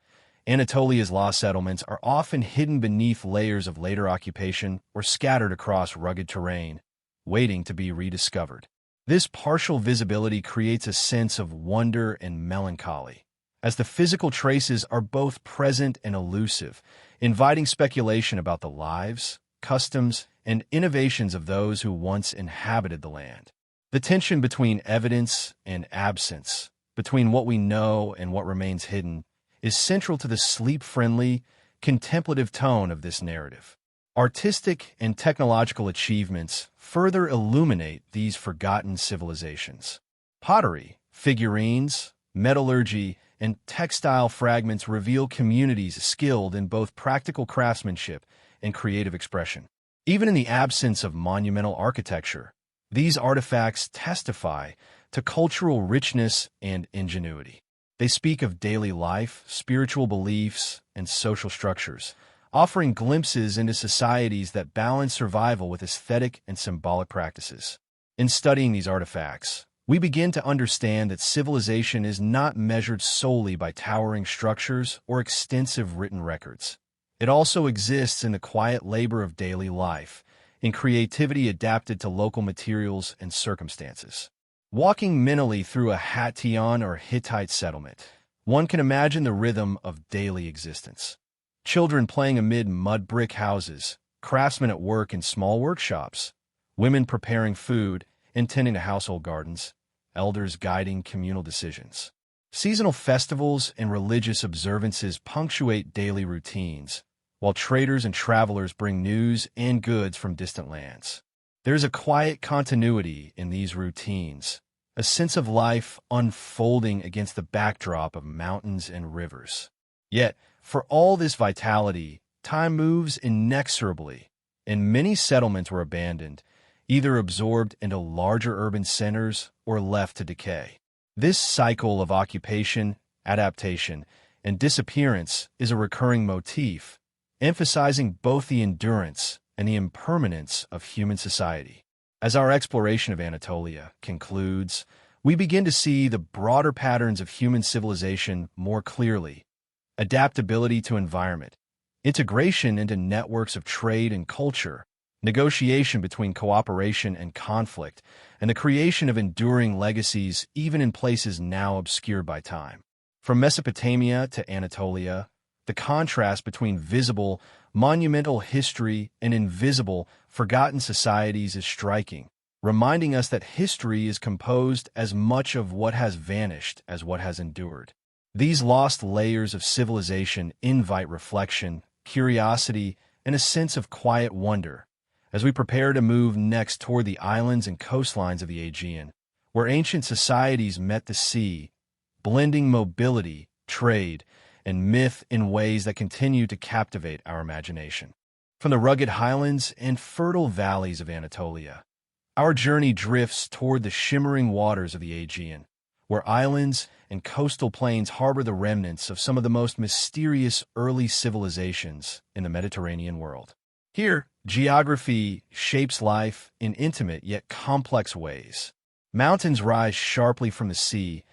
Speaker 1: Anatolia's lost settlements are often hidden beneath layers of later occupation or scattered across rugged terrain, waiting to be rediscovered. This partial visibility creates a sense of wonder and melancholy, as the physical traces are both present and elusive, inviting speculation about the lives, customs, and innovations of those who once inhabited the land. The tension between evidence and absence, between what we know and what remains hidden, is central to the sleep-friendly, contemplative tone of this narrative. Artistic and technological achievements further illuminate these forgotten civilizations. Pottery, figurines, metallurgy, and textile fragments reveal communities skilled in both practical craftsmanship and creative expression. Even in the absence of monumental architecture, these artifacts testify to cultural richness and ingenuity. They speak of daily life, spiritual beliefs, and social structures, offering glimpses into societies that balance survival with aesthetic and symbolic practices. In studying these artifacts, we begin to understand that civilization is not measured solely by towering structures or extensive written records. It also exists in the quiet labor of daily life, in creativity adapted to local materials and circumstances. Walking mentally through a Hattian or Hittite settlement, one can imagine the rhythm of daily existence. Children playing amid mud brick houses, craftsmen at work in small workshops, women preparing food and tending to household gardens, elders guiding communal decisions. Seasonal festivals and religious observances punctuate daily routines, while traders and travelers bring news and goods from distant lands. There is a quiet continuity in these routines, a sense of life unfolding against the backdrop of mountains and rivers. Yet, for all this vitality, time moves inexorably, and many settlements were abandoned, either absorbed into larger urban centers or left to decay. This cycle of occupation, adaptation, and disappearance is a recurring motif, emphasizing both the endurance and the impermanence of human society. As our exploration of Anatolia concludes, we begin to see the broader patterns of human civilization more clearly. Adaptability to environment, integration into networks of trade and culture, negotiation between cooperation and conflict, and the creation of enduring legacies even in places now obscured by time. From Mesopotamia to Anatolia, the contrast between visible, monumental history and invisible, forgotten societies is striking, reminding us that history is composed as much of what has vanished as what has endured. These lost layers of civilization invite reflection, curiosity, and a sense of quiet wonder as we prepare to move next toward the islands and coastlines of the Aegean, where ancient societies met the sea, blending mobility, trade, and myth in ways that continue to captivate our imagination. From the rugged highlands and fertile valleys of Anatolia, our journey drifts toward the shimmering waters of the Aegean, where islands and coastal plains harbor the remnants of some of the most mysterious early civilizations in the Mediterranean world. Here, geography shapes life in intimate yet complex ways. Mountains rise sharply from the sea,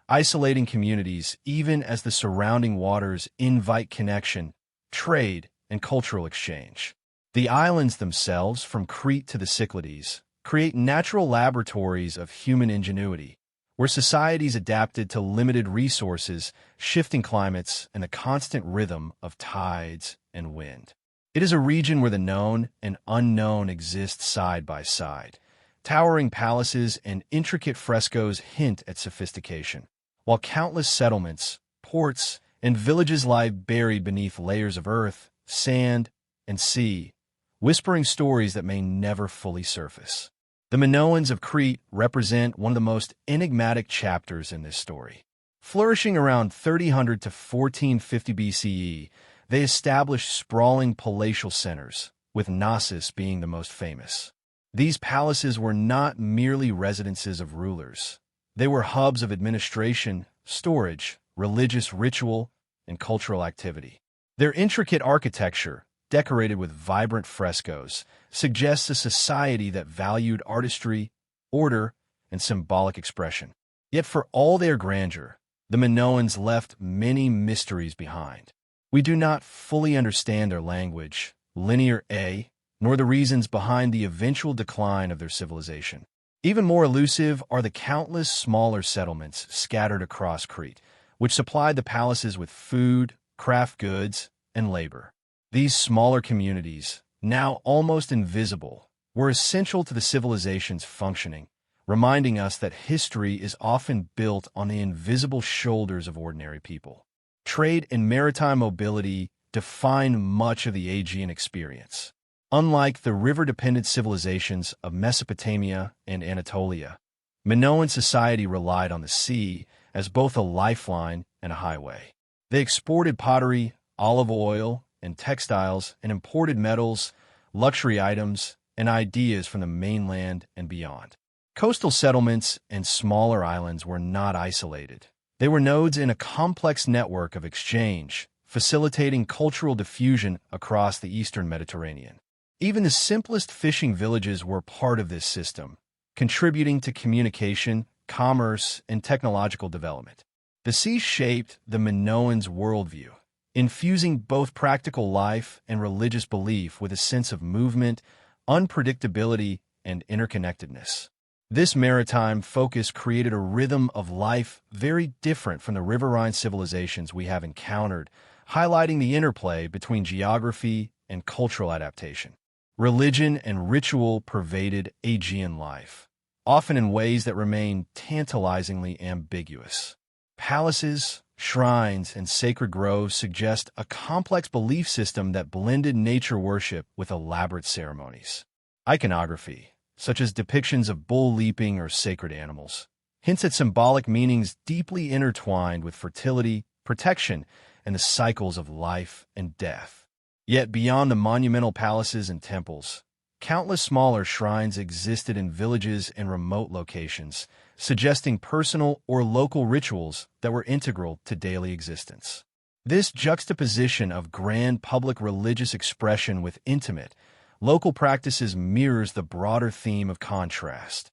Speaker 1: isolating communities even as the surrounding waters invite connection, trade, and cultural exchange. The islands themselves, from Crete to the Cyclades, create natural laboratories of human ingenuity, where societies adapted to limited resources, shifting climates, and the constant rhythm of tides and wind. It is a region where the known and unknown exist side by side. Towering palaces and intricate frescoes hint at sophistication, while countless settlements, ports, and villages lie buried beneath layers of earth, sand, and sea, whispering stories that may never fully surface. The Minoans of Crete represent one of the most enigmatic chapters in this story. Flourishing around 3000 to 1450 BCE, they established sprawling palatial centers, with Knossos being the most famous. These palaces were not merely residences of rulers. They were hubs of administration, storage, religious ritual, and cultural activity. Their intricate architecture, decorated with vibrant frescoes, suggests a society that valued artistry, order, and symbolic expression. Yet for all their grandeur, the Minoans left many mysteries behind. We do not fully understand their language, linear A, nor the reasons behind the eventual decline of their civilization. Even more elusive are the countless smaller settlements scattered across Crete, which supplied the palaces with food, craft goods, and labor. These smaller communities, now almost invisible, were essential to the civilization's functioning, reminding us that history is often built on the invisible shoulders of ordinary people. Trade and maritime mobility define much of the Aegean experience. Unlike the river-dependent civilizations of Mesopotamia and Anatolia, Minoan society relied on the sea as both a lifeline and a highway. They exported pottery, olive oil, and textiles, and imported metals, luxury items, and ideas from the mainland and beyond. Coastal settlements and smaller islands were not isolated. They were nodes in a complex network of exchange, facilitating cultural diffusion across the eastern Mediterranean. Even the simplest fishing villages were part of this system, contributing to communication, commerce, and technological development. The sea shaped the Minoans' worldview, infusing both practical life and religious belief with a sense of movement, unpredictability, and interconnectedness. This maritime focus created a rhythm of life very different from the riverine civilizations we have encountered, highlighting the interplay between geography and cultural adaptation. Religion and ritual pervaded Aegean life, often in ways that remain tantalizingly ambiguous. Palaces, shrines, and sacred groves suggest a complex belief system that blended nature worship with elaborate ceremonies. Iconography, such as depictions of bull leaping or sacred animals, hints at symbolic meanings deeply intertwined with fertility, protection, and the cycles of life and death. Yet beyond the monumental palaces and temples, countless smaller shrines existed in villages and remote locations, suggesting personal or local rituals that were integral to daily existence. This juxtaposition of grand public religious expression with intimate, local practices mirrors the broader theme of contrast.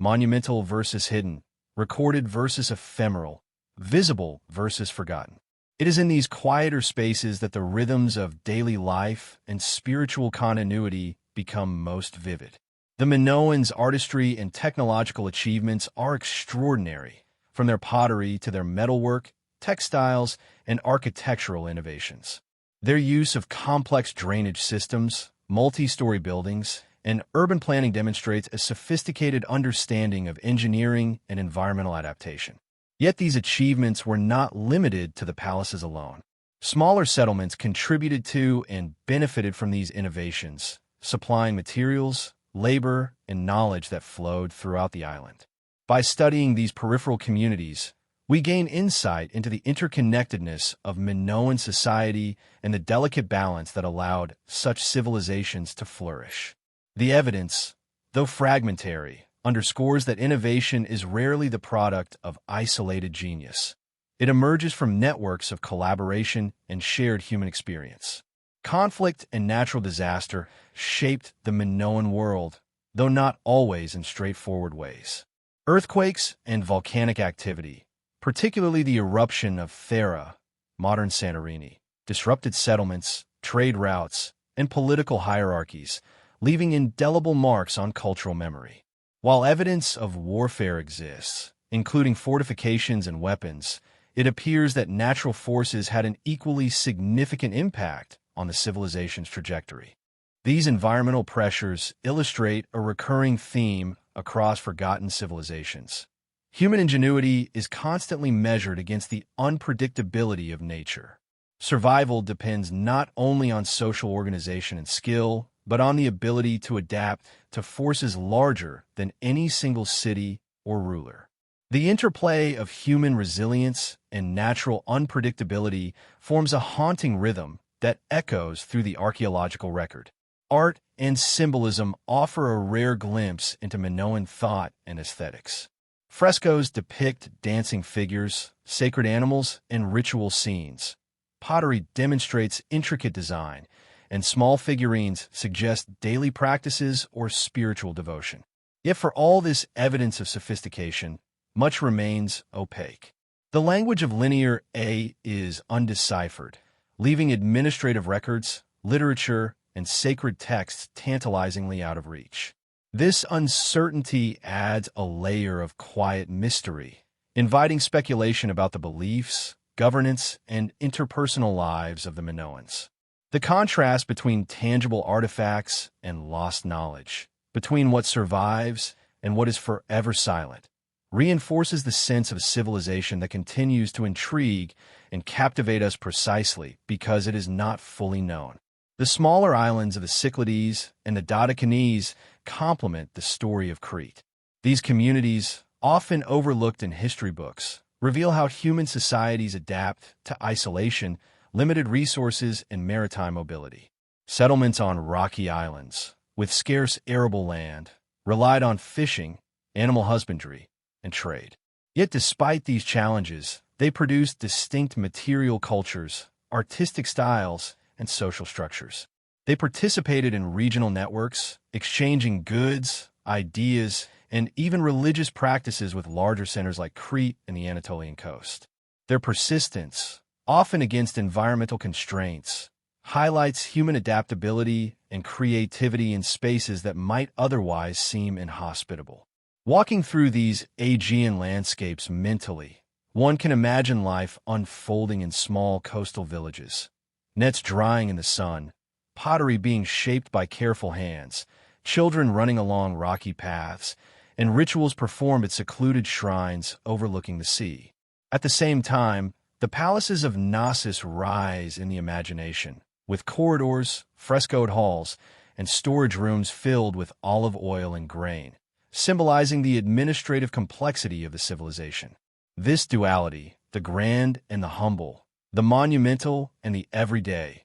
Speaker 1: Monumental versus hidden, recorded versus ephemeral, visible versus forgotten. It is in these quieter spaces that the rhythms of daily life and spiritual continuity become most vivid. The Minoans' artistry and technological achievements are extraordinary, from their pottery to their metalwork, textiles, and architectural innovations. Their use of complex drainage systems, multi-story buildings, and urban planning demonstrates a sophisticated understanding of engineering and environmental adaptation. Yet these achievements were not limited to the palaces alone. Smaller settlements contributed to and benefited from these innovations, supplying materials, labor, and knowledge that flowed throughout the island. By studying these peripheral communities, we gain insight into the interconnectedness of Minoan society and the delicate balance that allowed such civilizations to flourish. The evidence, though fragmentary, underscores that innovation is rarely the product of isolated genius. It emerges from networks of collaboration and shared human experience. Conflict and natural disaster shaped the Minoan world, though not always in straightforward ways. Earthquakes and volcanic activity, particularly the eruption of Thera, modern Santorini, disrupted settlements, trade routes, and political hierarchies, leaving indelible marks on cultural memory. While evidence of warfare exists, including fortifications and weapons, it appears that natural forces had an equally significant impact on the civilization's trajectory. These environmental pressures illustrate a recurring theme across forgotten civilizations. Human ingenuity is constantly measured against the unpredictability of nature. Survival depends not only on social organization and skill, but on the ability to adapt to forces larger than any single city or ruler. The interplay of human resilience and natural unpredictability forms a haunting rhythm that echoes through the archaeological record. Art and symbolism offer a rare glimpse into Minoan thought and aesthetics. Frescoes depict dancing figures, sacred animals, and ritual scenes. Pottery demonstrates intricate design, and small figurines suggest daily practices or spiritual devotion. Yet for all this evidence of sophistication, much remains opaque. The language of Linear A is undeciphered, leaving administrative records, literature, and sacred texts tantalizingly out of reach. This uncertainty adds a layer of quiet mystery, inviting speculation about the beliefs, governance, and interpersonal lives of the Minoans. The contrast between tangible artifacts and lost knowledge, between what survives and what is forever silent, reinforces the sense of a civilization that continues to intrigue and captivate us precisely because it is not fully known. The smaller islands of the Cyclades and the Dodecanese complement the story of Crete. These communities, often overlooked in history books, reveal how human societies adapt to isolation, limited resources, and maritime mobility. Settlements on rocky islands, with scarce arable land, relied on fishing, animal husbandry, and trade. Yet despite these challenges, they produced distinct material cultures, artistic styles, and social structures. They participated in regional networks, exchanging goods, ideas, and even religious practices with larger centers like Crete and the Anatolian coast. Their persistence, often against environmental constraints, highlights human adaptability and creativity in spaces that might otherwise seem inhospitable. Walking through these Aegean landscapes mentally, one can imagine life unfolding in small coastal villages, nets drying in the sun, pottery being shaped by careful hands, children running along rocky paths, and rituals performed at secluded shrines overlooking the sea. At the same time, the palaces of Knossos rise in the imagination, with corridors, frescoed halls, and storage rooms filled with olive oil and grain, symbolizing the administrative complexity of the civilization. This duality, the grand and the humble, the monumental and the everyday,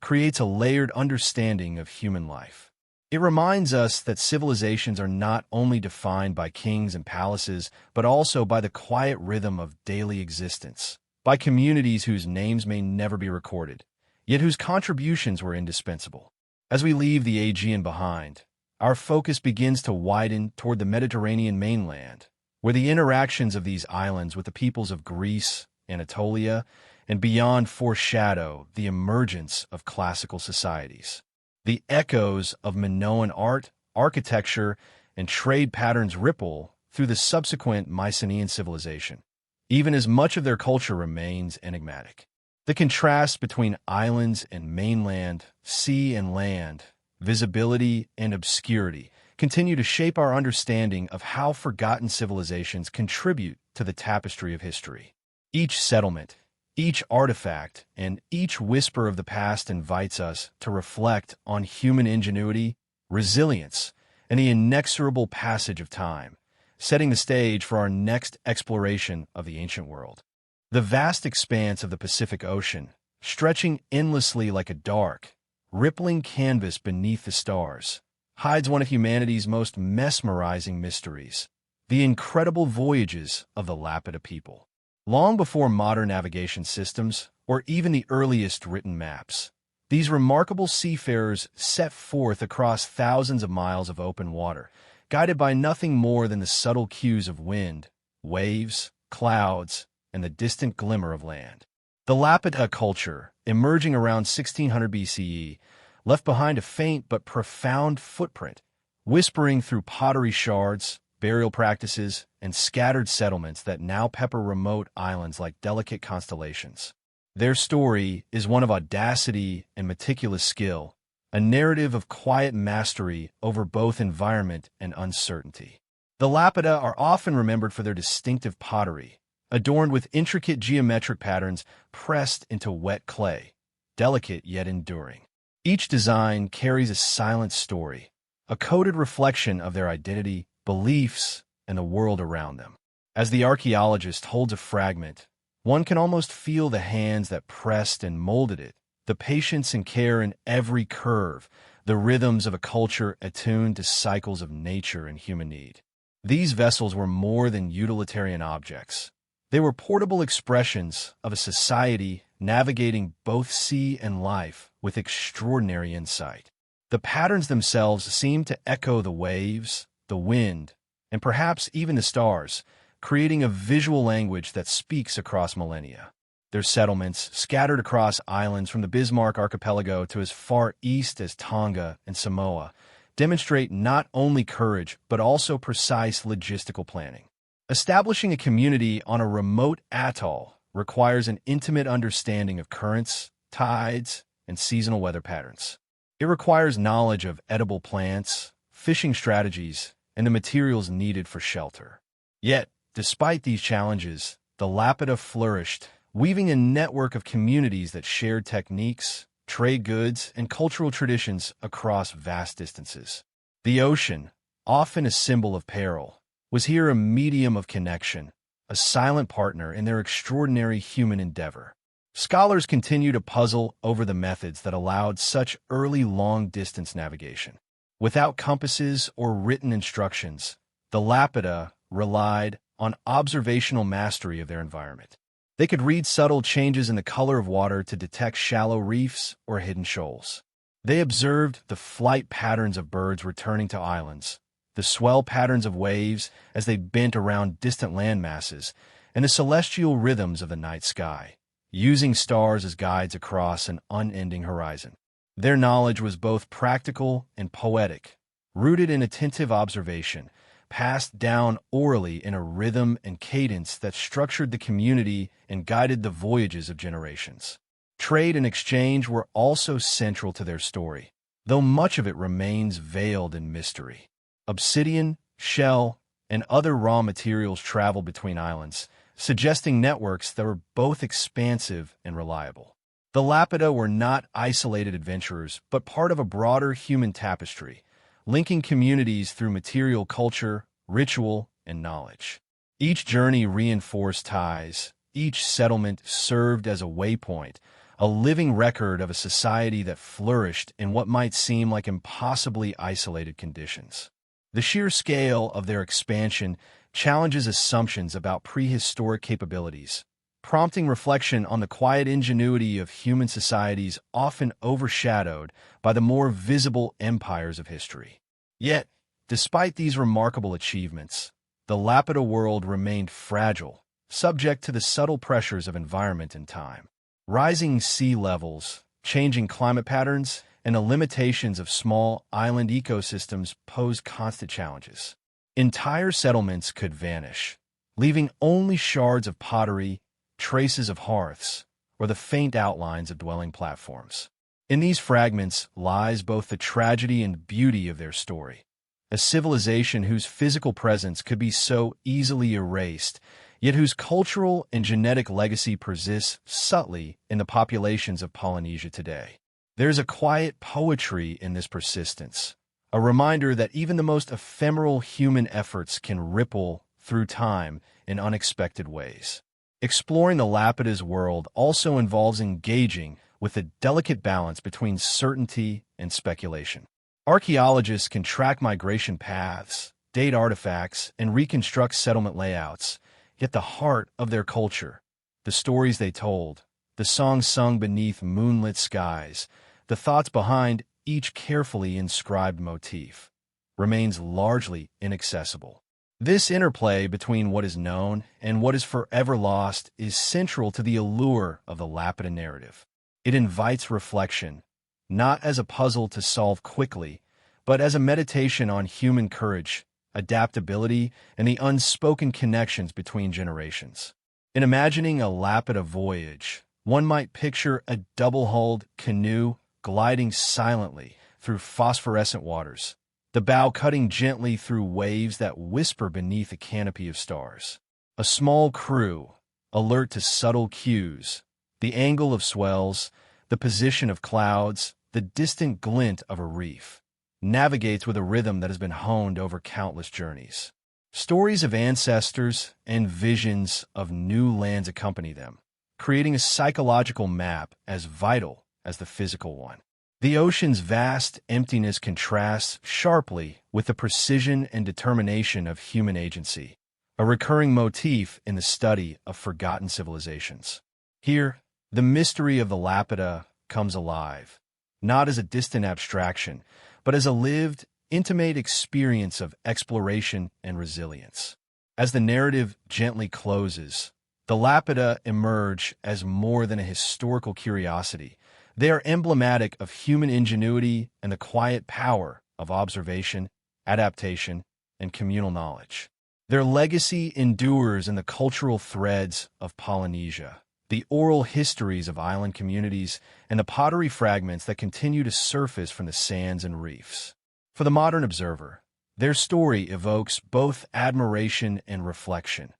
Speaker 1: creates a layered understanding of human life. It reminds us that civilizations are not only defined by kings and palaces, but also by the quiet rhythm of daily existence, by communities whose names may never be recorded, yet whose contributions were indispensable. As we leave the Aegean behind, our focus begins to widen toward the Mediterranean mainland, where the interactions of these islands with the peoples of Greece, Anatolia, and beyond foreshadow the emergence of classical societies. The echoes of Minoan art, architecture, and trade patterns ripple through the subsequent Mycenaean civilization, even as much of their culture remains enigmatic. The contrast between islands and mainland, sea and land, visibility and obscurity continue to shape our understanding of how forgotten civilizations contribute to the tapestry of history. Each settlement, each artifact, and each whisper of the past invites us to reflect on human ingenuity, resilience, and the inexorable passage of time, setting the stage for our next exploration of the ancient world. The vast expanse of the Pacific Ocean, stretching endlessly like a dark, rippling canvas beneath the stars, hides one of humanity's most mesmerizing mysteries, the incredible voyages of the Lapita people. Long before modern navigation systems, or even the earliest written maps, these remarkable seafarers set forth across thousands of miles of open water, guided by nothing more than the subtle cues of wind, waves, clouds, and the distant glimmer of land. The Lapita culture, emerging around 1600 BCE, left behind a faint but profound footprint, whispering through pottery shards, burial practices, and scattered settlements that now pepper remote islands like delicate constellations. Their story is one of audacity and meticulous skill, a narrative of quiet mastery over both environment and uncertainty. The Lapita are often remembered for their distinctive pottery, adorned with intricate geometric patterns pressed into wet clay, delicate yet enduring. Each design carries a silent story, a coded reflection of their identity, beliefs, and the world around them. As the archaeologist holds a fragment, one can almost feel the hands that pressed and molded it, the patience and care in every curve, the rhythms of a culture attuned to cycles of nature and human need. These vessels were more than utilitarian objects. They were portable expressions of a society navigating both sea and life with extraordinary insight. The patterns themselves seemed to echo the waves, the wind, and perhaps even the stars, creating a visual language that speaks across millennia. Their settlements, scattered across islands from the Bismarck archipelago to as far east as Tonga and Samoa, demonstrate not only courage but also precise logistical planning. Establishing a community on a remote atoll requires an intimate understanding of currents, tides, and seasonal weather patterns. It requires knowledge of edible plants, fishing strategies, and the materials needed for shelter. Yet, despite these challenges, the Lapita flourished, weaving a network of communities that shared techniques, trade goods, and cultural traditions across vast distances. The ocean, often a symbol of peril, was here a medium of connection, a silent partner in their extraordinary human endeavor. Scholars continue to puzzle over the methods that allowed such early long-distance navigation. Without compasses or written instructions, the Lapita relied on observational mastery of their environment. They could read subtle changes in the color of water to detect shallow reefs or hidden shoals. They observed the flight patterns of birds returning to islands, the swell patterns of waves as they bent around distant land masses, and the celestial rhythms of the night sky, using stars as guides across an unending horizon. Their knowledge was both practical and poetic, rooted in attentive observation, passed down orally in a rhythm and cadence that structured the community and guided the voyages of generations. Trade and exchange were also central to their story, though much of it remains veiled in mystery. Obsidian, shell, and other raw materials traveled between islands, suggesting networks that were both expansive and reliable. The Lapita were not isolated adventurers, but part of a broader human tapestry, linking communities through material culture, ritual, and knowledge. Each journey reinforced ties, each settlement served as a waypoint, a living record of a society that flourished in what might seem like impossibly isolated conditions. The sheer scale of their expansion challenges assumptions about prehistoric capabilities, prompting reflection on the quiet ingenuity of human societies often overshadowed by the more visible empires of history. Yet, despite these remarkable achievements, the Lapita world remained fragile, subject to the subtle pressures of environment and time. Rising sea levels, changing climate patterns, and the limitations of small island ecosystems posed constant challenges. Entire settlements could vanish, leaving only shards of pottery, traces of hearths, or the faint outlines of dwelling platforms. In these fragments lies both the tragedy and beauty of their story. A civilization whose physical presence could be so easily erased, yet whose cultural and genetic legacy persists subtly in the populations of Polynesia today. There's a quiet poetry in this persistence, a reminder that even the most ephemeral human efforts can ripple through time in unexpected ways. Exploring the Lapita's world also involves engaging with a delicate balance between certainty and speculation. Archaeologists can track migration paths, date artifacts, and reconstruct settlement layouts, yet the heart of their culture, the stories they told, the songs sung beneath moonlit skies, the thoughts behind each carefully inscribed motif, remains largely inaccessible. This interplay between what is known and what is forever lost is central to the allure of the Lapita narrative. It invites reflection, not as a puzzle to solve quickly, but as a meditation on human courage, adaptability, and the unspoken connections between generations. In imagining a Lapita voyage, one might picture a double-hulled canoe gliding silently through phosphorescent waters, the bow cutting gently through waves that whisper beneath a canopy of stars. A small crew, alert to subtle cues, the angle of swells, the position of clouds, the distant glint of a reef, navigates with a rhythm that has been honed over countless journeys. Stories of ancestors and visions of new lands accompany them, creating a psychological map as vital as the physical one. The ocean's vast emptiness contrasts sharply with the precision and determination of human agency, a recurring motif in the study of forgotten civilizations. Here, the mystery of the Lapita comes alive, not as a distant abstraction, but as a lived, intimate experience of exploration and resilience. As the narrative gently closes, the Lapita emerge as more than a historical curiosity. They are emblematic of human ingenuity and the quiet power of observation, adaptation, and communal knowledge. Their legacy endures in the cultural threads of Polynesia, the oral histories of island communities, and the pottery fragments that continue to surface from the sands and reefs. For the modern observer, their story evokes both admiration and reflection.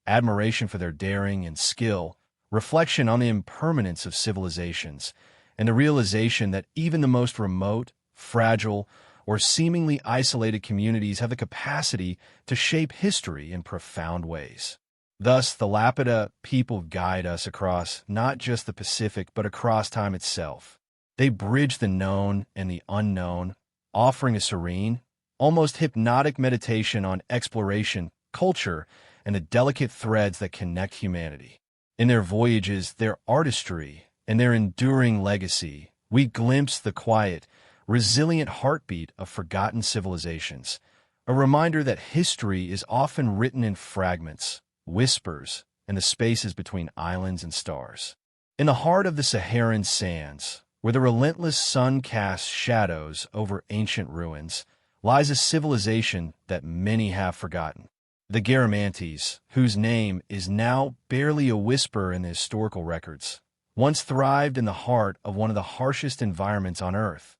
Speaker 1: Admiration for their daring and skill, reflection on the impermanence of civilizations, and the realization that even the most remote, fragile, or seemingly isolated communities have the capacity to shape history in profound ways. Thus, the Lapita people guide us across not just the Pacific, but across time itself. They bridge the known and the unknown, offering a serene, almost hypnotic meditation on exploration, culture, and the delicate threads that connect humanity. In their voyages, their artistry, and their enduring legacy, we glimpse the quiet, resilient heartbeat of forgotten civilizations, a reminder that history is often written in fragments, whispers, and the spaces between islands and stars. In the heart of the Saharan sands, where the relentless sun casts shadows over ancient ruins, lies a civilization that many have forgotten. The Garamantes, whose name is now barely a whisper in the historical records, once thrived in the heart of one of the harshest environments on Earth,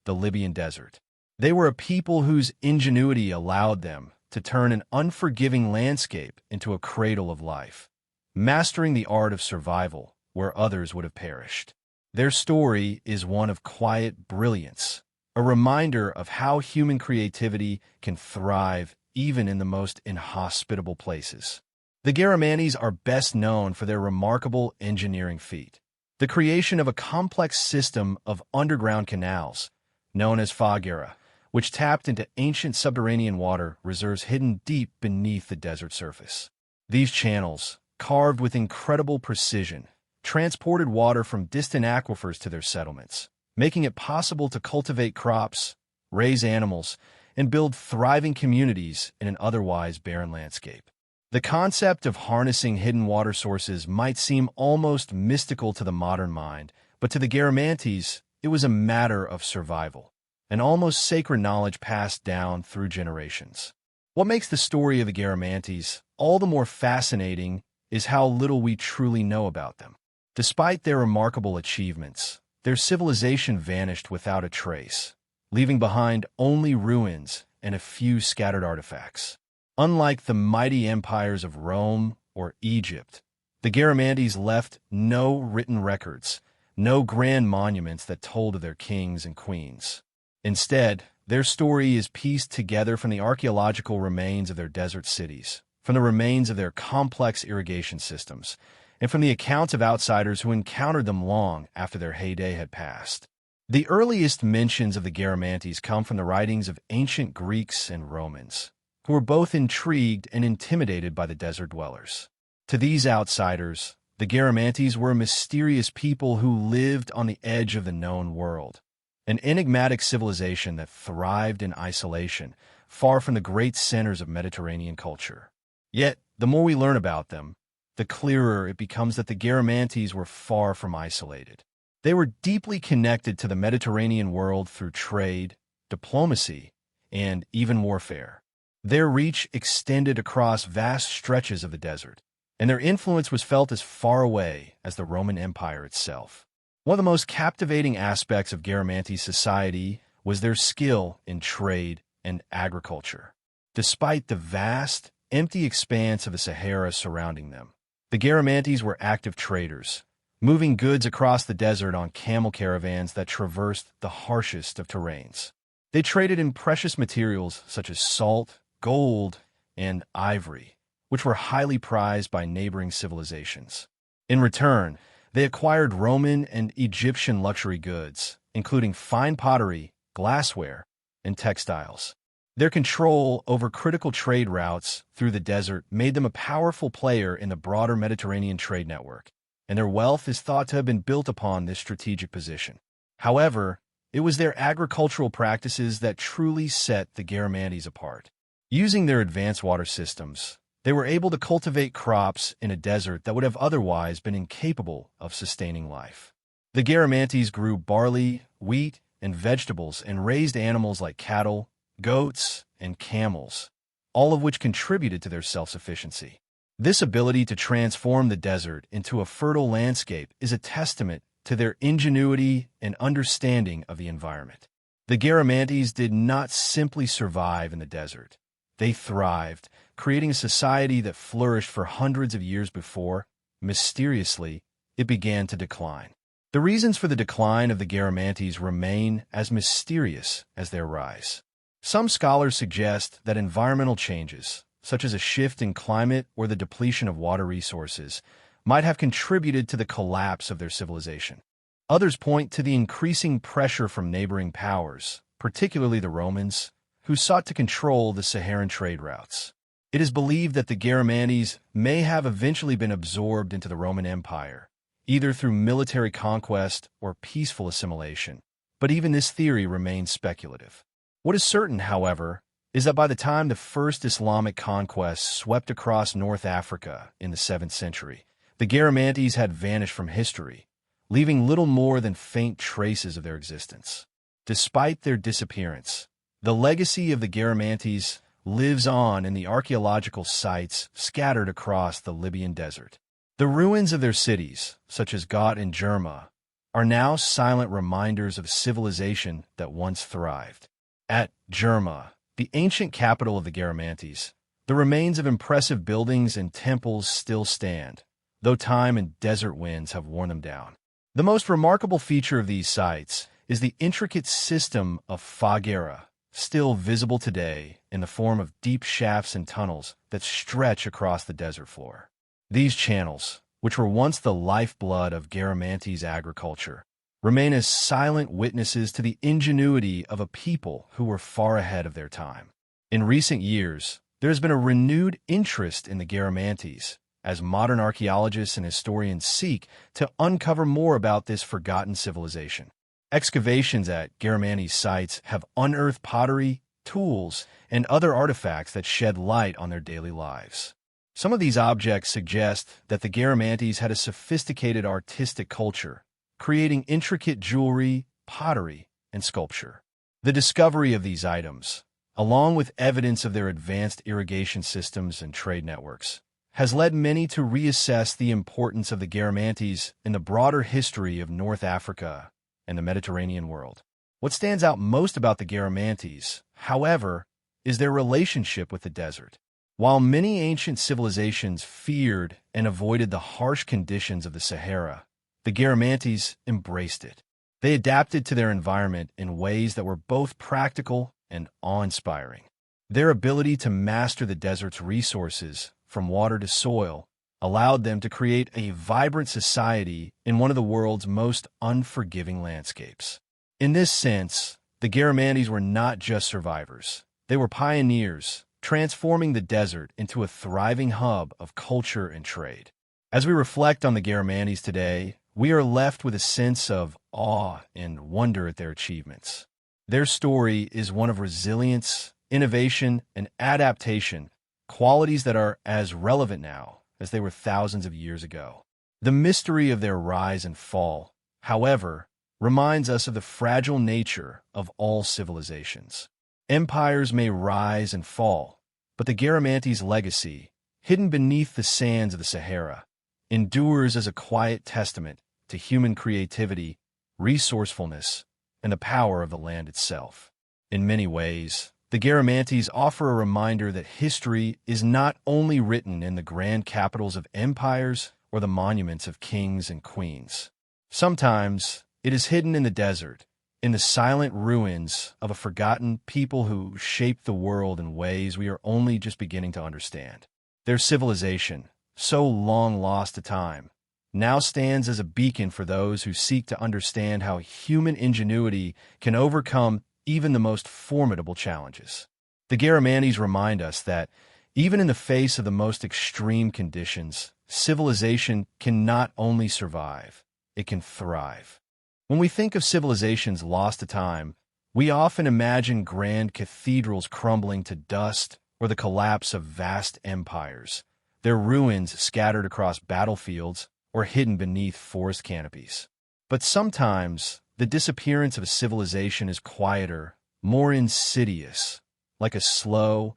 Speaker 1: the Libyan desert. They were a people whose ingenuity allowed them to turn an unforgiving landscape into a cradle of life, mastering the art of survival where others would have perished. Their story is one of quiet brilliance, a reminder of how human creativity can thrive even in the most inhospitable places. The Garamantes are best known for their remarkable engineering feat, the creation of a complex system of underground canals, known as Fagara, which tapped into ancient subterranean water reserves hidden deep beneath the desert surface. These channels, carved with incredible precision, transported water from distant aquifers to their settlements, making it possible to cultivate crops, raise animals, and build thriving communities in an otherwise barren landscape. The concept of harnessing hidden water sources might seem almost mystical to the modern mind, but to the Garamantes, it was a matter of survival, an almost sacred knowledge passed down through generations. What makes the story of the Garamantes all the more fascinating is how little we truly know about them. Despite their remarkable achievements, their civilization vanished without a trace, leaving behind only ruins and a few scattered artifacts. Unlike the mighty empires of Rome or Egypt, the Garamantes left no written records, no grand monuments that told of their kings and queens. Instead, their story is pieced together from the archaeological remains of their desert cities, from the remains of their complex irrigation systems, and from the accounts of outsiders who encountered them long after their heyday had passed. The earliest mentions of the Garamantes come from the writings of ancient Greeks and Romans, who were both intrigued and intimidated by the desert dwellers. To these outsiders, the Garamantes were a mysterious people who lived on the edge of the known world, an enigmatic civilization that thrived in isolation, far from the great centers of Mediterranean culture. Yet, the more we learn about them, the clearer it becomes that the Garamantes were far from isolated. They were deeply connected to the Mediterranean world through trade, diplomacy, and even warfare. Their reach extended across vast stretches of the desert, and their influence was felt as far away as the Roman Empire itself. One of the most captivating aspects of Garamante society was their skill in trade and agriculture. Despite the vast, empty expanse of the Sahara surrounding them, the Garamantes were active traders, moving goods across the desert on camel caravans that traversed the harshest of terrains. They traded in precious materials such as salt, gold, and ivory, which were highly prized by neighboring civilizations. In return, they acquired Roman and Egyptian luxury goods, including fine pottery, glassware, and textiles. Their control over critical trade routes through the desert made them a powerful player in the broader Mediterranean trade network, and their wealth is thought to have been built upon this strategic position. However, it was their agricultural practices that truly set the Garamantes apart. Using their advanced water systems, they were able to cultivate crops in a desert that would have otherwise been incapable of sustaining life. The Garamantes grew barley, wheat, and vegetables and raised animals like cattle, goats, and camels, all of which contributed to their self-sufficiency. This ability to transform the desert into a fertile landscape is a testament to their ingenuity and understanding of the environment. The Garamantes did not simply survive in the desert. They thrived, creating a society that flourished for hundreds of years before, mysteriously, it began to decline. The reasons for the decline of the Garamantes remain as mysterious as their rise. Some scholars suggest that environmental changes, such as a shift in climate or the depletion of water resources, might have contributed to the collapse of their civilization. Others point to the increasing pressure from neighboring powers, particularly the Romans, who sought to control the Saharan trade routes. It is believed that the Garamantes may have eventually been absorbed into the Roman Empire, either through military conquest or peaceful assimilation, but even this theory remains speculative. What is certain, however, is that by the time the first Islamic conquest swept across North Africa in the 7th century, the Garamantes had vanished from history, leaving little more than faint traces of their existence. Despite their disappearance, the legacy of the Garamantes lives on in the archaeological sites scattered across the Libyan desert. The ruins of their cities, such as Gat and Jerma, are now silent reminders of a civilization that once thrived. At Jerma, the ancient capital of the Garamantes, the remains of impressive buildings and temples still stand, though time and desert winds have worn them down. The most remarkable feature of these sites is the intricate system of faghera, still visible today in the form of deep shafts and tunnels that stretch across the desert floor. These channels, which were once the lifeblood of Garamantes agriculture, remain as silent witnesses to the ingenuity of a people who were far ahead of their time. In recent years, there has been a renewed interest in the Garamantes, as modern archaeologists and historians seek to uncover more about this forgotten civilization. Excavations at Garamantes sites have unearthed pottery, tools, and other artifacts that shed light on their daily lives. Some of these objects suggest that the Garamantes had a sophisticated artistic culture, creating intricate jewelry, pottery, and sculpture. The discovery of these items, along with evidence of their advanced irrigation systems and trade networks, has led many to reassess the importance of the Garamantes in the broader history of North Africa and the Mediterranean world. What stands out most about the Garamantes, however, is their relationship with the desert. While many ancient civilizations feared and avoided the harsh conditions of the Sahara, the Garamantes embraced it. They adapted to their environment in ways that were both practical and awe-inspiring. Their ability to master the desert's resources, from water to soil, allowed them to create a vibrant society in one of the world's most unforgiving landscapes. In this sense, the Garamantes were not just survivors. They were pioneers, transforming the desert into a thriving hub of culture and trade. As we reflect on the Garamantes today, we are left with a sense of awe and wonder at their achievements. Their story is one of resilience, innovation, and adaptation, qualities that are as relevant now as they were thousands of years ago. The mystery of their rise and fall, however, reminds us of the fragile nature of all civilizations. Empires may rise and fall, but the Garamantes' legacy, hidden beneath the sands of the Sahara, endures as a quiet testament to human creativity, resourcefulness, and the power of the land itself. In many ways, the Garamantes offer a reminder that history is not only written in the grand capitals of empires or the monuments of kings and queens. Sometimes it is hidden in the desert, in the silent ruins of a forgotten people who shaped the world in ways we are only just beginning to understand. Their civilization, so long lost to time, now stands as a beacon for those who seek to understand how human ingenuity can overcome even the most formidable challenges. The Garamantes remind us that, even in the face of the most extreme conditions, civilization can not only survive, it can thrive. When we think of civilizations lost to time, we often imagine grand cathedrals crumbling to dust or the collapse of vast empires, their ruins scattered across battlefields or hidden beneath forest canopies. But sometimes, the disappearance of a civilization is quieter, more insidious, like a slow,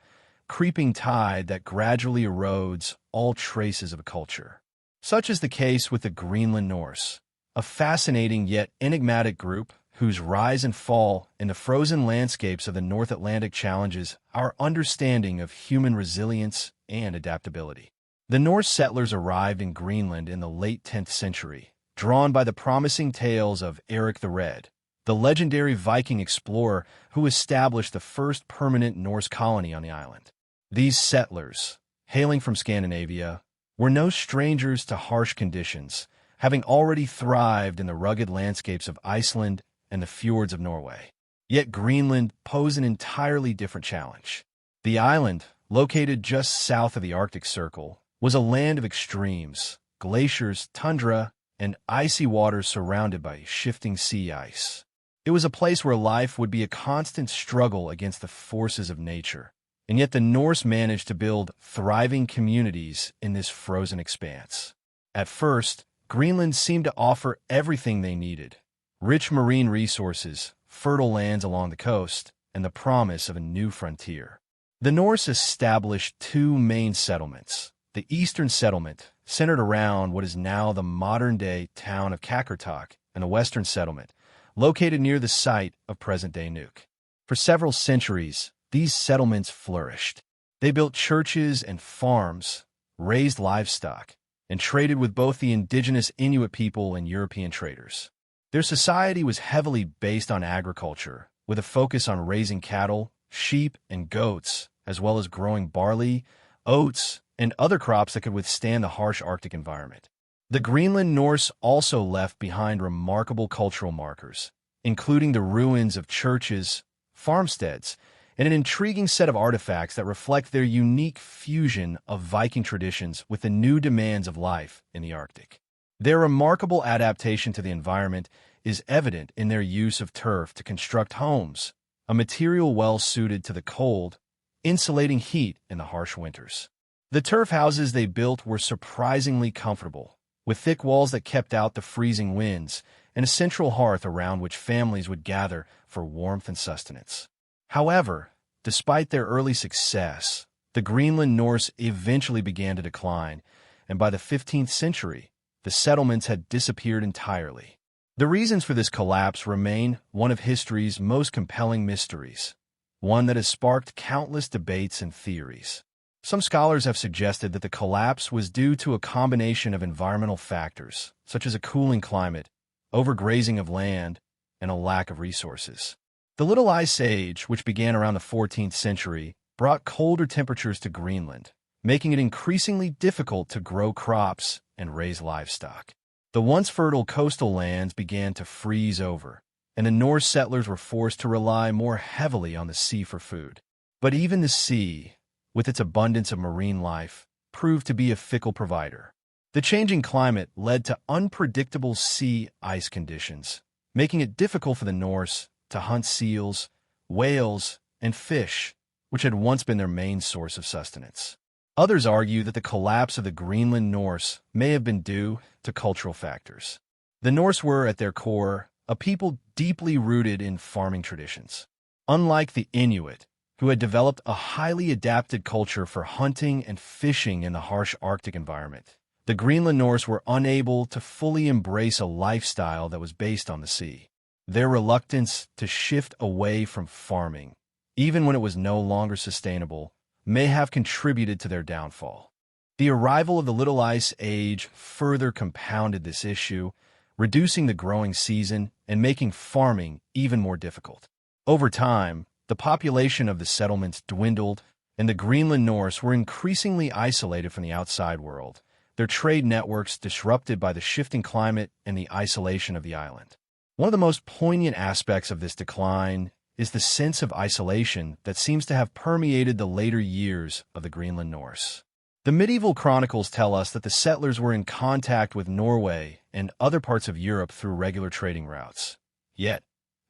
Speaker 1: creeping tide that gradually erodes all traces of a culture. Such is the case with the Greenland Norse, a fascinating yet enigmatic group whose rise and fall in the frozen landscapes of the North Atlantic challenges our understanding of human resilience and adaptability. The Norse settlers arrived in Greenland in the late 10th century, drawn by the promising tales of Eric the Red, the legendary Viking explorer who established the first permanent Norse colony on the island. These settlers, hailing from Scandinavia, were no strangers to harsh conditions, having already thrived in the rugged landscapes of Iceland and the fjords of Norway. Yet Greenland posed an entirely different challenge. The island, located just south of the Arctic Circle, was a land of extremes, glaciers, tundra, and icy waters surrounded by shifting sea ice. It was a place where life would be a constant struggle against the forces of nature, and yet the Norse managed to build thriving communities in this frozen expanse. At first, Greenland seemed to offer everything they needed: rich marine resources, fertile lands along the coast, and the promise of a new frontier. The Norse established two main settlements: the eastern settlement, centered around what is now the modern-day town of Qaqortoq, and the western settlement, located near the site of present-day Nuuk. For several centuries, these settlements flourished. They built churches and farms, raised livestock, and traded with both the indigenous Inuit people and European traders. Their society was heavily based on agriculture, with a focus on raising cattle, sheep, and goats, as well as growing barley, oats, and other crops that could withstand the harsh Arctic environment. The Greenland Norse also left behind remarkable cultural markers, including the ruins of churches, farmsteads, and an intriguing set of artifacts that reflect their unique fusion of Viking traditions with the new demands of life in the Arctic. Their remarkable adaptation to the environment is evident in their use of turf to construct homes, a material well suited to the cold, insulating heat in the harsh winters. The turf houses they built were surprisingly comfortable, with thick walls that kept out the freezing winds and a central hearth around which families would gather for warmth and sustenance. However, despite their early success, the Greenland Norse eventually began to decline, and by the 15th century, the settlements had disappeared entirely. The reasons for this collapse remain one of history's most compelling mysteries, one that has sparked countless debates and theories. Some scholars have suggested that the collapse was due to a combination of environmental factors, such as a cooling climate, overgrazing of land, and a lack of resources. The Little Ice Age, which began around the 14th century, brought colder temperatures to Greenland, making it increasingly difficult to grow crops and raise livestock. The once fertile coastal lands began to freeze over, and the Norse settlers were forced to rely more heavily on the sea for food. But even the sea, with its abundance of marine life, proved to be a fickle provider. The changing climate led to unpredictable sea ice conditions, making it difficult for the Norse to hunt seals, whales, and fish, which had once been their main source of sustenance. Others argue that the collapse of the Greenland Norse may have been due to cultural factors. The Norse were, at their core, a people deeply rooted in farming traditions. Unlike the Inuit, who had developed a highly adapted culture for hunting and fishing in the harsh Arctic environment, the Greenland Norse were unable to fully embrace a lifestyle that was based on the sea. Their reluctance to shift away from farming, even when it was no longer sustainable, may have contributed to their downfall. The arrival of the Little Ice Age further compounded this issue, reducing the growing season and making farming even more difficult. Over time, the population of the settlements dwindled, and the Greenland Norse were increasingly isolated from the outside world, their trade networks disrupted by the shifting climate and the isolation of the island. One of the most poignant aspects of this decline is the sense of isolation that seems to have permeated the later years of the Greenland Norse. The medieval chronicles tell us that the settlers were in contact with Norway and other parts of Europe through regular trading routes. Yet,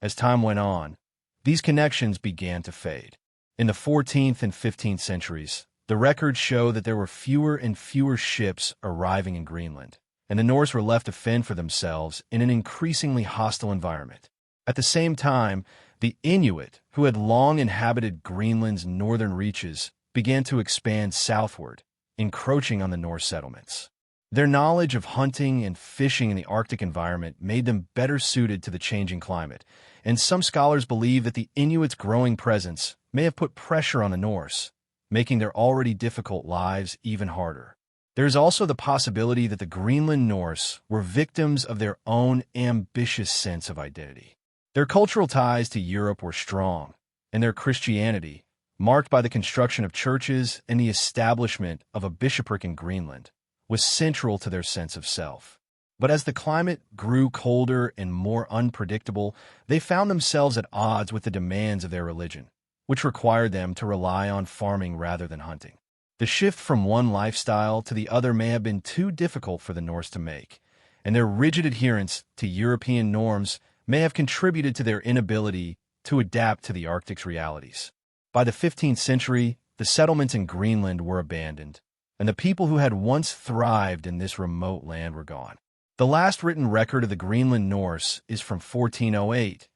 Speaker 1: as time went on, these connections began to fade. In the 14th and 15th centuries, the records show that there were fewer and fewer ships arriving in Greenland, and the Norse were left to fend for themselves in an increasingly hostile environment. At the same time, the Inuit, who had long inhabited Greenland's northern reaches, began to expand southward, encroaching on the Norse settlements. Their knowledge of hunting and fishing in the Arctic environment made them better suited to the changing climate, and some scholars believe that the Inuits' growing presence may have put pressure on the Norse, making their already difficult lives even harder. There is also the possibility that the Greenland Norse were victims of their own ambitious sense of identity. Their cultural ties to Europe were strong, and their Christianity, marked by the construction of churches and the establishment of a bishopric in Greenland, was central to their sense of self. But as the climate grew colder and more unpredictable, they found themselves at odds with the demands of their religion, which required them to rely on farming rather than hunting. The shift from one lifestyle to the other may have been too difficult for the Norse to make, and their rigid adherence to European norms may have contributed to their inability to adapt to the Arctic's realities. By the 15th century, the settlements in Greenland were abandoned, and the people who had once thrived in this remote land were gone. The last written record of the Greenland Norse is from 1408,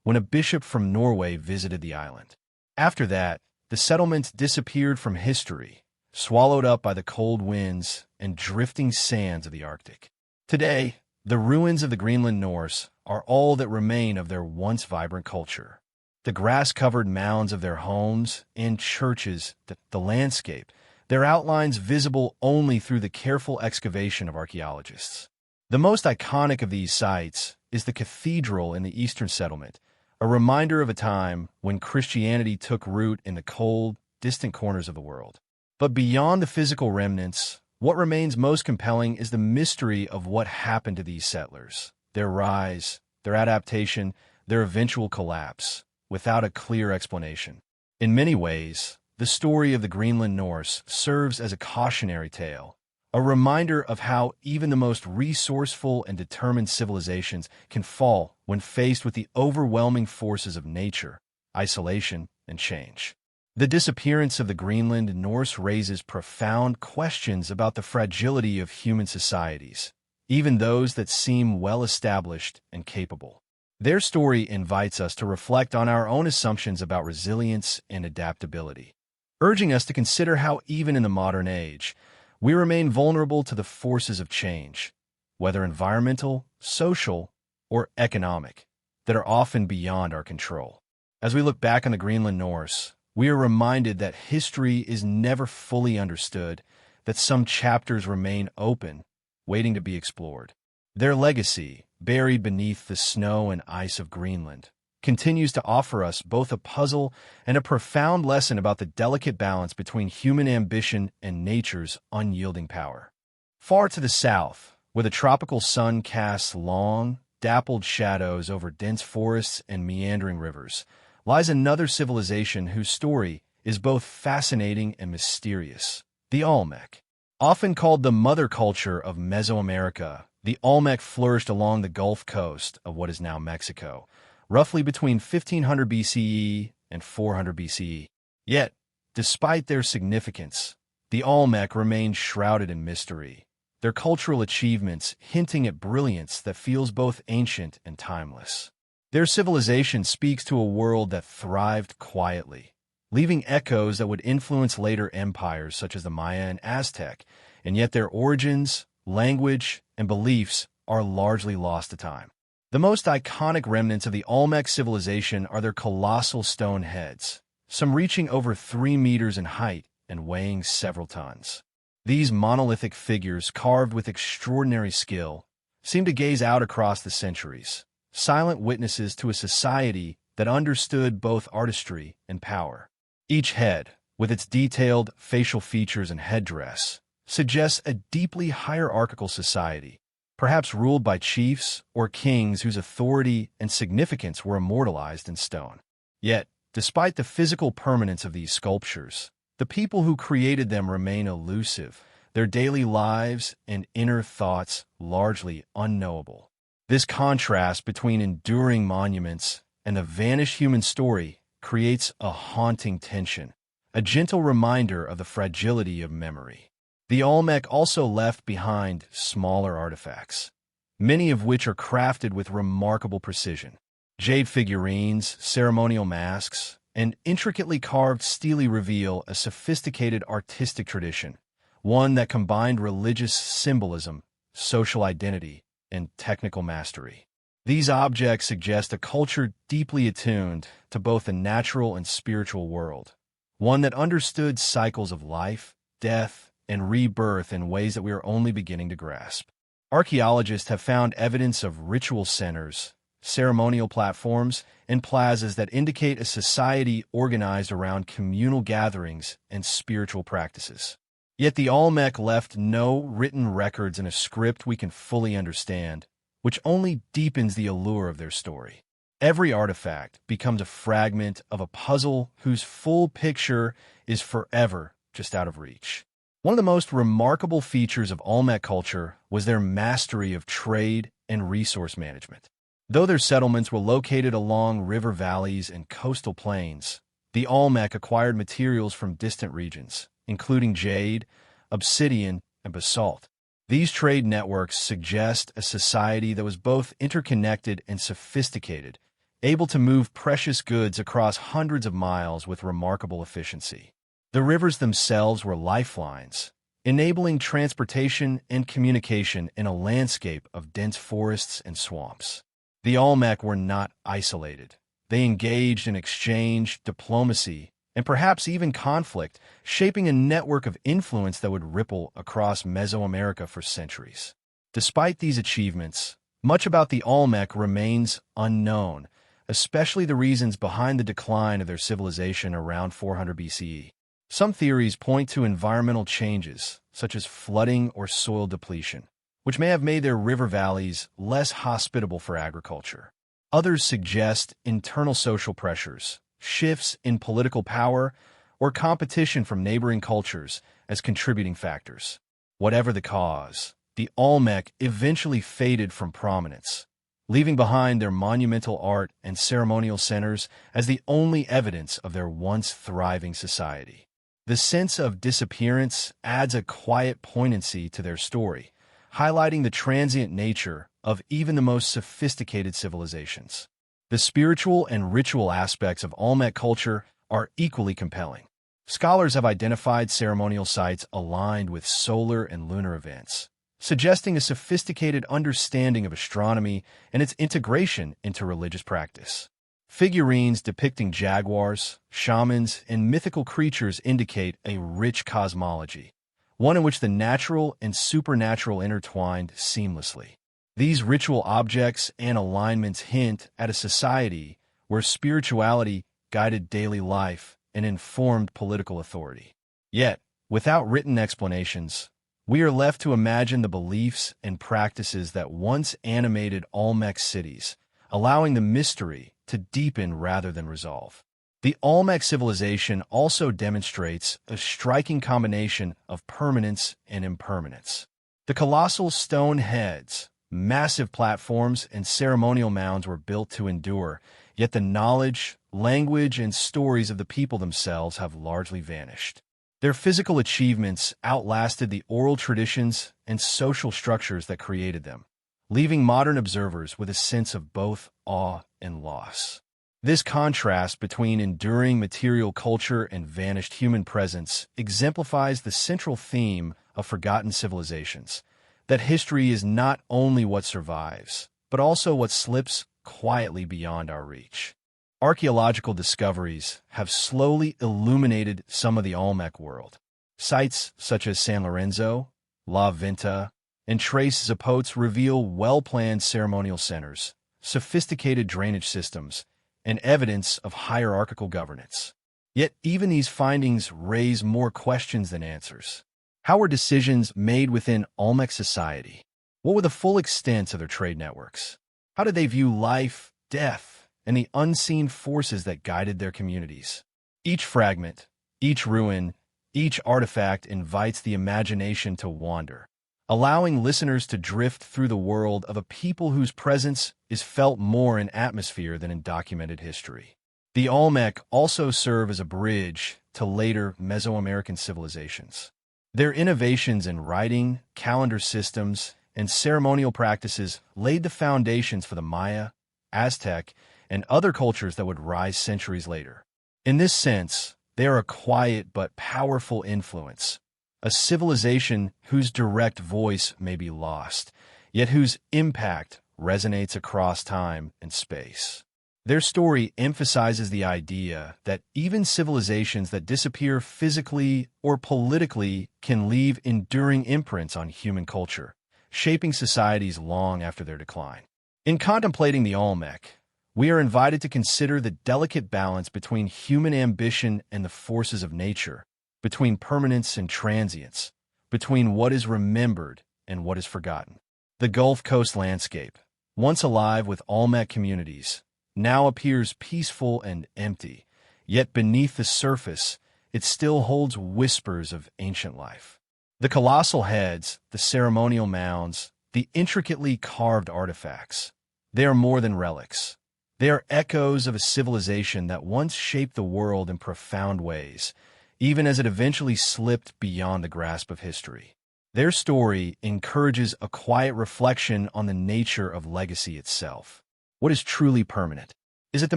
Speaker 1: when a bishop from Norway visited the island. After that, the settlements disappeared from history, swallowed up by the cold winds and drifting sands of the Arctic. Today, the ruins of the Greenland Norse are all that remain of their once vibrant culture. The grass-covered mounds of their homes and churches, the landscape, their outlines visible only through the careful excavation of archaeologists. The most iconic of these sites is the cathedral in the eastern settlement, a reminder of a time when Christianity took root in the cold, distant corners of the world. But beyond the physical remnants, what remains most compelling is the mystery of what happened to these settlers, their rise, their adaptation, their eventual collapse, without a clear explanation. In many ways, the story of the Greenland Norse serves as a cautionary tale, a reminder of how even the most resourceful and determined civilizations can fall when faced with the overwhelming forces of nature, isolation, and change. The disappearance of the Greenland Norse raises profound questions about the fragility of human societies, even those that seem well-established and capable. Their story invites us to reflect on our own assumptions about resilience and adaptability, urging us to consider how even in the modern age, we remain vulnerable to the forces of change, whether environmental, social, or economic, that are often beyond our control. As we look back on the Greenland Norse, we are reminded that history is never fully understood, that some chapters remain open, waiting to be explored. Their legacy, buried beneath the snow and ice of Greenland, continues to offer us both a puzzle and a profound lesson about the delicate balance between human ambition and nature's unyielding power. Far to the south, where the tropical sun casts long, dappled shadows over dense forests and meandering rivers, lies another civilization whose story is both fascinating and mysterious, the Olmec. Often called the mother culture of Mesoamerica, the Olmec flourished along the Gulf Coast of what is now Mexico, roughly between 1500 BCE and 400 BCE. Yet, despite their significance, the Olmec remained shrouded in mystery, their cultural achievements hinting at brilliance that feels both ancient and timeless. Their civilization speaks to a world that thrived quietly, leaving echoes that would influence later empires such as the Maya and Aztec, and yet their origins, language, and beliefs are largely lost to time. The most iconic remnants of the Olmec civilization are their colossal stone heads, some reaching over 3 meters in height and weighing several tons. These monolithic figures, carved with extraordinary skill, seem to gaze out across the centuries, silent witnesses to a society that understood both artistry and power. Each head, with its detailed facial features and headdress, suggests a deeply hierarchical society, perhaps ruled by chiefs or kings whose authority and significance were immortalized in stone. Yet, despite the physical permanence of these sculptures, the people who created them remain elusive, their daily lives and inner thoughts largely unknowable. This contrast between enduring monuments and the vanished human story creates a haunting tension, a gentle reminder of the fragility of memory. The Olmec also left behind smaller artifacts, many of which are crafted with remarkable precision. Jade figurines, ceremonial masks, and intricately carved stele reveal a sophisticated artistic tradition, one that combined religious symbolism, social identity, and technical mastery. These objects suggest a culture deeply attuned to both the natural and spiritual world, one that understood cycles of life, death, and rebirth in ways that we are only beginning to grasp. Archaeologists have found evidence of ritual centers, ceremonial platforms, and plazas that indicate a society organized around communal gatherings and spiritual practices. Yet the Olmec left no written records in a script we can fully understand, which only deepens the allure of their story. Every artifact becomes a fragment of a puzzle whose full picture is forever just out of reach. One of the most remarkable features of Olmec culture was their mastery of trade and resource management. Though their settlements were located along river valleys and coastal plains, the Olmec acquired materials from distant regions, including jade, obsidian, and basalt. These trade networks suggest a society that was both interconnected and sophisticated, able to move precious goods across hundreds of miles with remarkable efficiency. The rivers themselves were lifelines, enabling transportation and communication in a landscape of dense forests and swamps. The Olmec were not isolated. They engaged in exchange, diplomacy, and perhaps even conflict, shaping a network of influence that would ripple across Mesoamerica for centuries. Despite these achievements, much about the Olmec remains unknown, especially the reasons behind the decline of their civilization around 400 BCE. Some theories point to environmental changes, such as flooding or soil depletion, which may have made their river valleys less hospitable for agriculture. Others suggest internal social pressures, shifts in political power, or competition from neighboring cultures as contributing factors. Whatever the cause, the Olmec eventually faded from prominence, leaving behind their monumental art and ceremonial centers as the only evidence of their once thriving society. The sense of disappearance adds a quiet poignancy to their story, highlighting the transient nature of even the most sophisticated civilizations. The spiritual and ritual aspects of Olmec culture are equally compelling. Scholars have identified ceremonial sites aligned with solar and lunar events, suggesting a sophisticated understanding of astronomy and its integration into religious practice. Figurines depicting jaguars, shamans, and mythical creatures indicate a rich cosmology, one in which the natural and supernatural intertwined seamlessly. These ritual objects and alignments hint at a society where spirituality guided daily life and informed political authority. Yet, without written explanations, we are left to imagine the beliefs and practices that once animated Olmec cities, allowing the mystery to deepen rather than resolve. The Olmec civilization also demonstrates a striking combination of permanence and impermanence. The colossal stone heads, massive platforms, and ceremonial mounds were built to endure, yet the knowledge, language, and stories of the people themselves have largely vanished. Their physical achievements outlasted the oral traditions and social structures that created them, leaving modern observers with a sense of both awe and loss. This contrast between enduring material culture and vanished human presence exemplifies the central theme of forgotten civilizations, that history is not only what survives, but also what slips quietly beyond our reach. Archaeological discoveries have slowly illuminated some of the Olmec world. Sites such as San Lorenzo, La Venta, and Tres Zapotes reveal well-planned ceremonial centers, sophisticated drainage systems, and evidence of hierarchical governance. Yet even these findings raise more questions than answers. How were decisions made within Olmec society? What were the full extents of their trade networks? How did they view life, death, and the unseen forces that guided their communities? Each fragment, each ruin, each artifact invites the imagination to wander, allowing listeners to drift through the world of a people whose presence is felt more in atmosphere than in documented history. The Olmec also serve as a bridge to later Mesoamerican civilizations. Their innovations in writing, calendar systems, and ceremonial practices laid the foundations for the Maya, Aztec, and other cultures that would rise centuries later. In this sense, they are a quiet but powerful influence, a civilization whose direct voice may be lost, yet whose impact resonates across time and space. Their story emphasizes the idea that even civilizations that disappear physically or politically can leave enduring imprints on human culture, shaping societies long after their decline. In contemplating the Olmec, we are invited to consider the delicate balance between human ambition and the forces of nature, between permanence and transience, between what is remembered and what is forgotten. The Gulf Coast landscape, once alive with Olmec communities, now appears peaceful and empty, yet beneath the surface, it still holds whispers of ancient life. The colossal heads, the ceremonial mounds, the intricately carved artifacts, they are more than relics. They are echoes of a civilization that once shaped the world in profound ways, even as it eventually slipped beyond the grasp of history. Their story encourages a quiet reflection on the nature of legacy itself. What is truly permanent? Is it the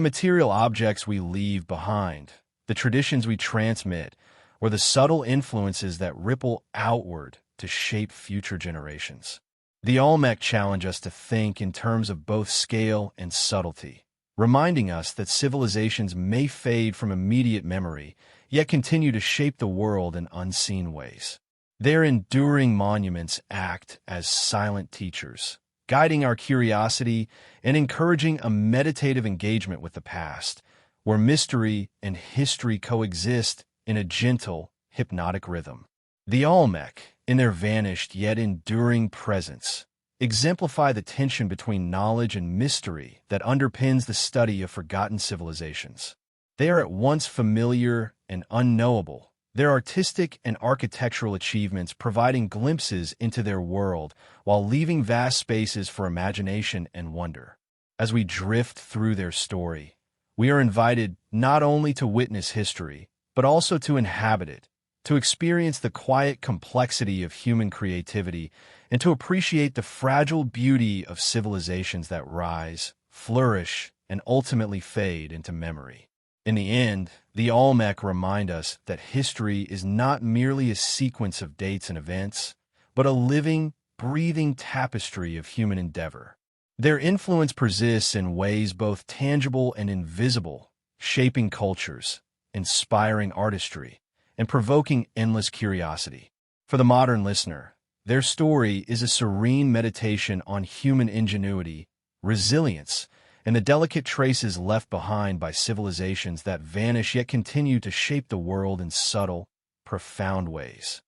Speaker 1: material objects we leave behind, the traditions we transmit, or the subtle influences that ripple outward to shape future generations? The Olmec challenge us to think in terms of both scale and subtlety, reminding us that civilizations may fade from immediate memory, yet continue to shape the world in unseen ways. Their enduring monuments act as silent teachers, guiding our curiosity and encouraging a meditative engagement with the past, where mystery and history coexist in a gentle, hypnotic rhythm. The Olmec, in their vanished yet enduring presence, exemplify the tension between knowledge and mystery that underpins the study of forgotten civilizations. They are at once familiar and unknowable, their artistic and architectural achievements providing glimpses into their world while leaving vast spaces for imagination and wonder. As we drift through their story, we are invited not only to witness history, but also to inhabit it, to experience the quiet complexity of human creativity, and to appreciate the fragile beauty of civilizations that rise, flourish, and ultimately fade into memory. In the end, the Olmec remind us that history is not merely a sequence of dates and events, but a living, breathing tapestry of human endeavor. Their influence persists in ways both tangible and invisible, shaping cultures, inspiring artistry, and provoking endless curiosity. For the modern listener, their story is a serene meditation on human ingenuity, resilience, and the delicate traces left behind by civilizations that vanish yet continue to shape the world in subtle, profound ways.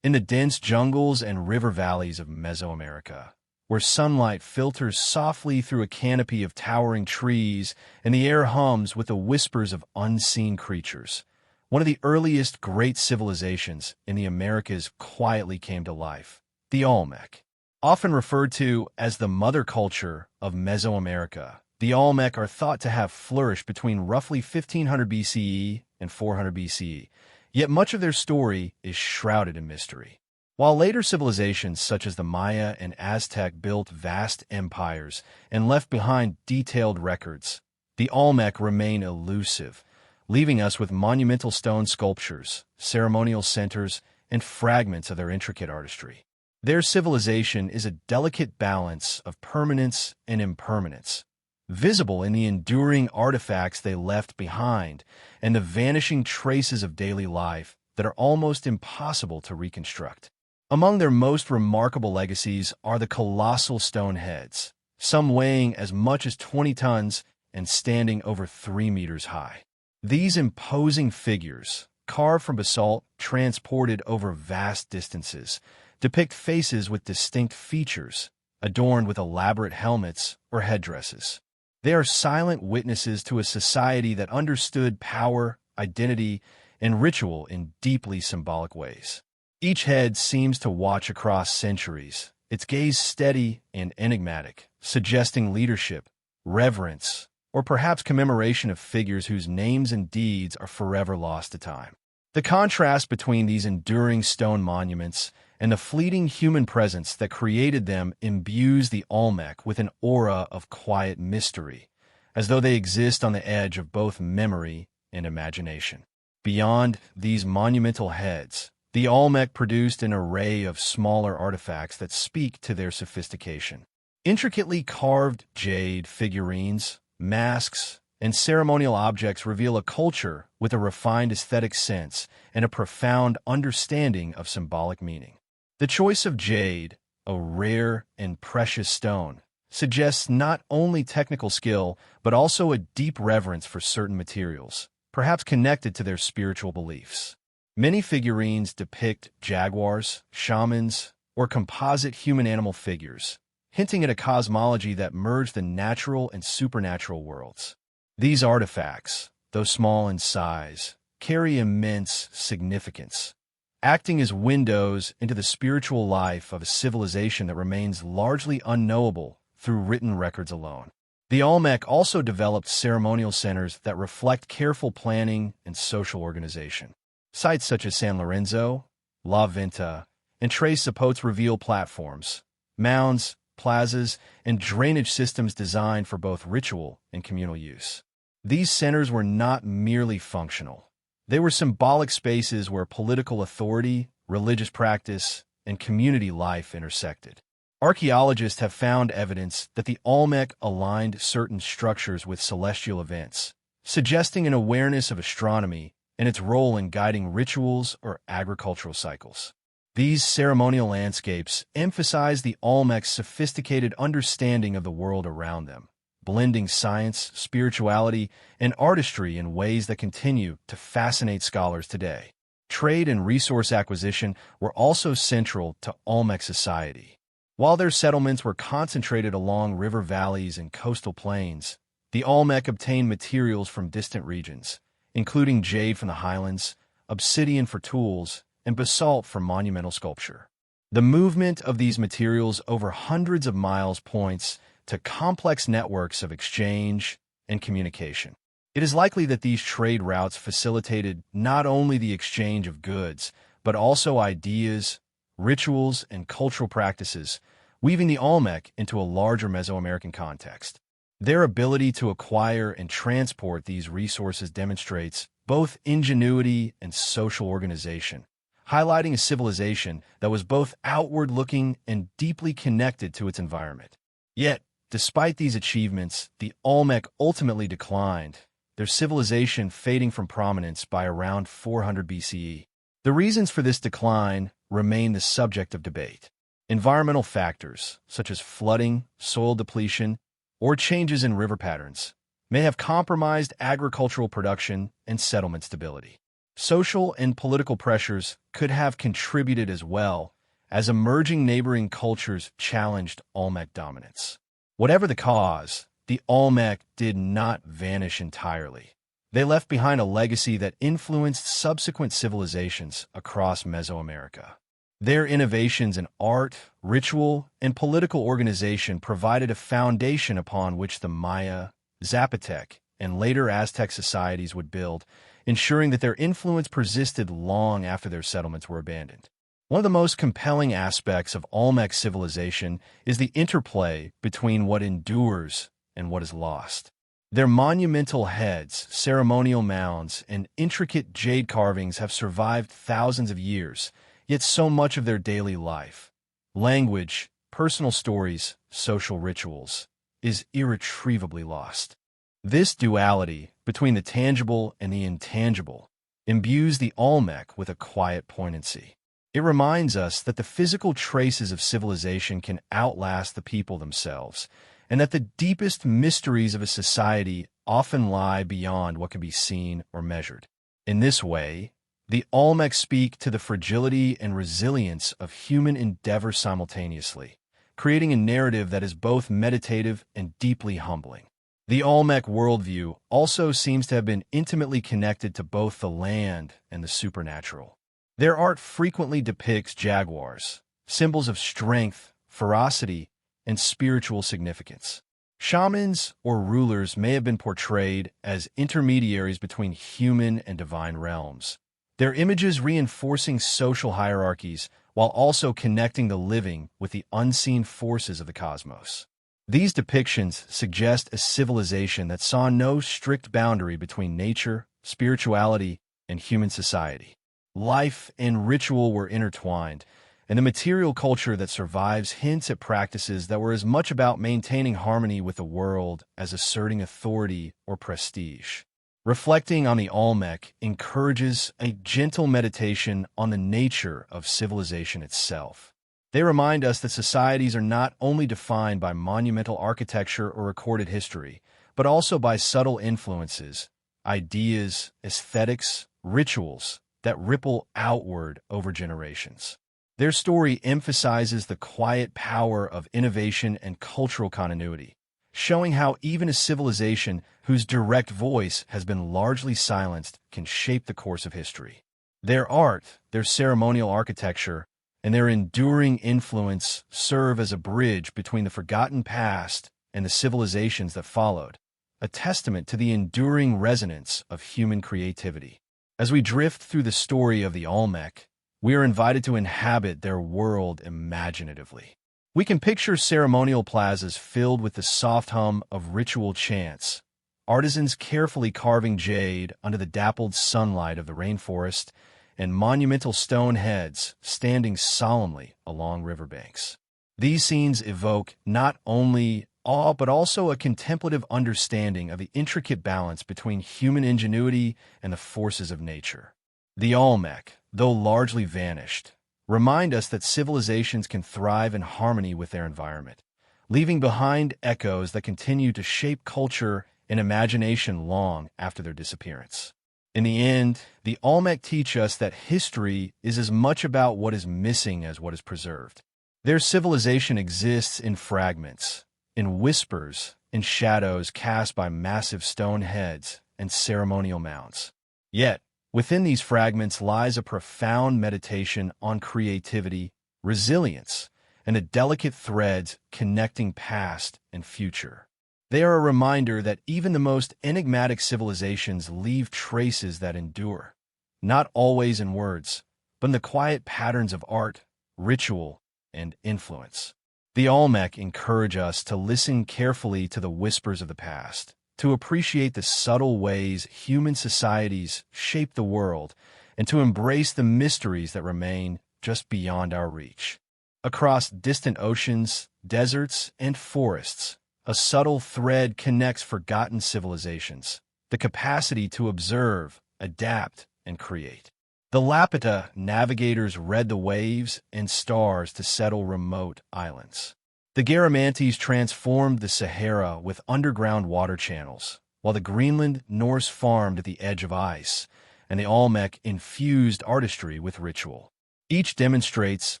Speaker 1: In the dense jungles and river valleys of Mesoamerica, where sunlight filters softly through a canopy of towering trees and the air hums with the whispers of unseen creatures, one of the earliest great civilizations in the Americas quietly came to life, the Olmec. Often referred to as the mother culture of Mesoamerica, the Olmec are thought to have flourished between roughly 1500 BCE and 400 BCE, yet much of their story is shrouded in mystery. While later civilizations such as the Maya and Aztec built vast empires and left behind detailed records, the Olmec remain elusive, leaving us with monumental stone sculptures, ceremonial centers, and fragments of their intricate artistry. Their civilization is a delicate balance of permanence and impermanence, visible in the enduring artifacts they left behind and the vanishing traces of daily life that are almost impossible to reconstruct. Among their most remarkable legacies are the colossal stone heads, some weighing as much as 20 tons and standing over 3 meters high. These imposing figures, carved from basalt, transported over vast distances, depict faces with distinct features, adorned with elaborate helmets or headdresses. They are silent witnesses to a society that understood power, identity, and ritual in deeply symbolic ways. Each head seems to watch across centuries, its gaze steady and enigmatic, suggesting leadership, reverence, or perhaps commemoration of figures whose names and deeds are forever lost to time. The contrast between these enduring stone monuments and the fleeting human presence that created them imbues the Olmec with an aura of quiet mystery, as though they exist on the edge of both memory and imagination. Beyond these monumental heads, the Olmec produced an array of smaller artifacts that speak to their sophistication. Intricately carved jade figurines, masks, and ceremonial objects reveal a culture with a refined aesthetic sense and a profound understanding of symbolic meaning. The choice of jade, a rare and precious stone, suggests not only technical skill but also a deep reverence for certain materials, perhaps connected to their spiritual beliefs. Many figurines depict jaguars, shamans, or composite human-animal figures, hinting at a cosmology that merged the natural and supernatural worlds. These artifacts, though small in size, carry immense significance, acting as windows into the spiritual life of a civilization that remains largely unknowable through written records alone. The Olmec also developed ceremonial centers that reflect careful planning and social organization. Sites such as San Lorenzo, La Venta, and Tres Zapotes reveal platforms, mounds, plazas, and drainage systems designed for both ritual and communal use. These centers were not merely functional. They were symbolic spaces where political authority, religious practice, and community life intersected. Archaeologists have found evidence that the Olmec aligned certain structures with celestial events, suggesting an awareness of astronomy and its role in guiding rituals or agricultural cycles. These ceremonial landscapes emphasize the Olmec's sophisticated understanding of the world around them, blending science, spirituality, and artistry in ways that continue to fascinate scholars today. Trade and resource acquisition were also central to Olmec society. While their settlements were concentrated along river valleys and coastal plains, the Olmec obtained materials from distant regions, including jade from the highlands, obsidian for tools, and basalt for monumental sculpture. The movement of these materials over hundreds of miles points to complex networks of exchange and communication. It is likely that these trade routes facilitated not only the exchange of goods, but also ideas, rituals, and cultural practices, weaving the Olmec into a larger Mesoamerican context. Their ability to acquire and transport these resources demonstrates both ingenuity and social organization, highlighting a civilization that was both outward-looking and deeply connected to its environment. Yet, despite these achievements, the Olmec ultimately declined, their civilization fading from prominence by around 400 BCE. The reasons for this decline remain the subject of debate. Environmental factors, such as flooding, soil depletion, or changes in river patterns, may have compromised agricultural production and settlement stability. Social and political pressures could have contributed as well, as emerging neighboring cultures challenged Olmec dominance. Whatever the cause, the Olmec did not vanish entirely. They left behind a legacy that influenced subsequent civilizations across Mesoamerica. Their innovations in art, ritual, and political organization provided a foundation upon which the Maya, Zapotec, and later Aztec societies would build, ensuring that their influence persisted long after their settlements were abandoned. One of the most compelling aspects of Olmec civilization is the interplay between what endures and what is lost. Their monumental heads, ceremonial mounds, and intricate jade carvings have survived thousands of years, yet so much of their daily life, language, personal stories, social rituals, is irretrievably lost. This duality between the tangible and the intangible imbues the Olmec with a quiet poignancy. It reminds us that the physical traces of civilization can outlast the people themselves, and that the deepest mysteries of a society often lie beyond what can be seen or measured. In this way, the Olmec speak to the fragility and resilience of human endeavor simultaneously, creating a narrative that is both meditative and deeply humbling. The Olmec worldview also seems to have been intimately connected to both the land and the supernatural. Their art frequently depicts jaguars, symbols of strength, ferocity, and spiritual significance. Shamans or rulers may have been portrayed as intermediaries between human and divine realms, their images reinforcing social hierarchies while also connecting the living with the unseen forces of the cosmos. These depictions suggest a civilization that saw no strict boundary between nature spirituality, and human society. Life and ritual were intertwined, and the material culture that survives hints at practices that were as much about maintaining harmony with the world as asserting authority or prestige. Reflecting on the Olmec encourages a gentle meditation on the nature of civilization itself. They remind us that societies are not only defined by monumental architecture or recorded history, but also by subtle influences, ideas, aesthetics, rituals that ripple outward over generations. Their story emphasizes the quiet power of innovation and cultural continuity, showing how even a civilization whose direct voice has been largely silenced can shape the course of history. Their art, their ceremonial architecture, and their enduring influence serve as a bridge between the forgotten past and the civilizations that followed, a testament to the enduring resonance of human creativity. As we drift through the story of the Olmec, we are invited to inhabit their world imaginatively. We can picture ceremonial plazas filled with the soft hum of ritual chants, artisans carefully carving jade under the dappled sunlight of the rainforest, and monumental stone heads standing solemnly along riverbanks. These scenes evoke not only awe but also a contemplative understanding of the intricate balance between human ingenuity and the forces of nature. The Olmec, though largely vanished, remind us that civilizations can thrive in harmony with their environment, leaving behind echoes that continue to shape culture and imagination long after their disappearance. In the end, the Olmec teach us that history is as much about what is missing as what is preserved. Their civilization exists in fragments, in whispers, in shadows cast by massive stone heads and ceremonial mounds. Yet, within these fragments lies a profound meditation on creativity, resilience, and the delicate threads connecting past and future. They are a reminder that even the most enigmatic civilizations leave traces that endure, not always in words, but in the quiet patterns of art, ritual, and influence. The Olmec encourage us to listen carefully to the whispers of the past, to appreciate the subtle ways human societies shape the world, and to embrace the mysteries that remain just beyond our reach. Across distant oceans, deserts, and forests, a subtle thread connects forgotten civilizations, the capacity to observe, adapt, and create. The Lapita navigators read the waves and stars to settle remote islands. The Garamantes transformed the Sahara with underground water channels, while the Greenland Norse farmed at the edge of ice, and the Olmec infused artistry with ritual. Each demonstrates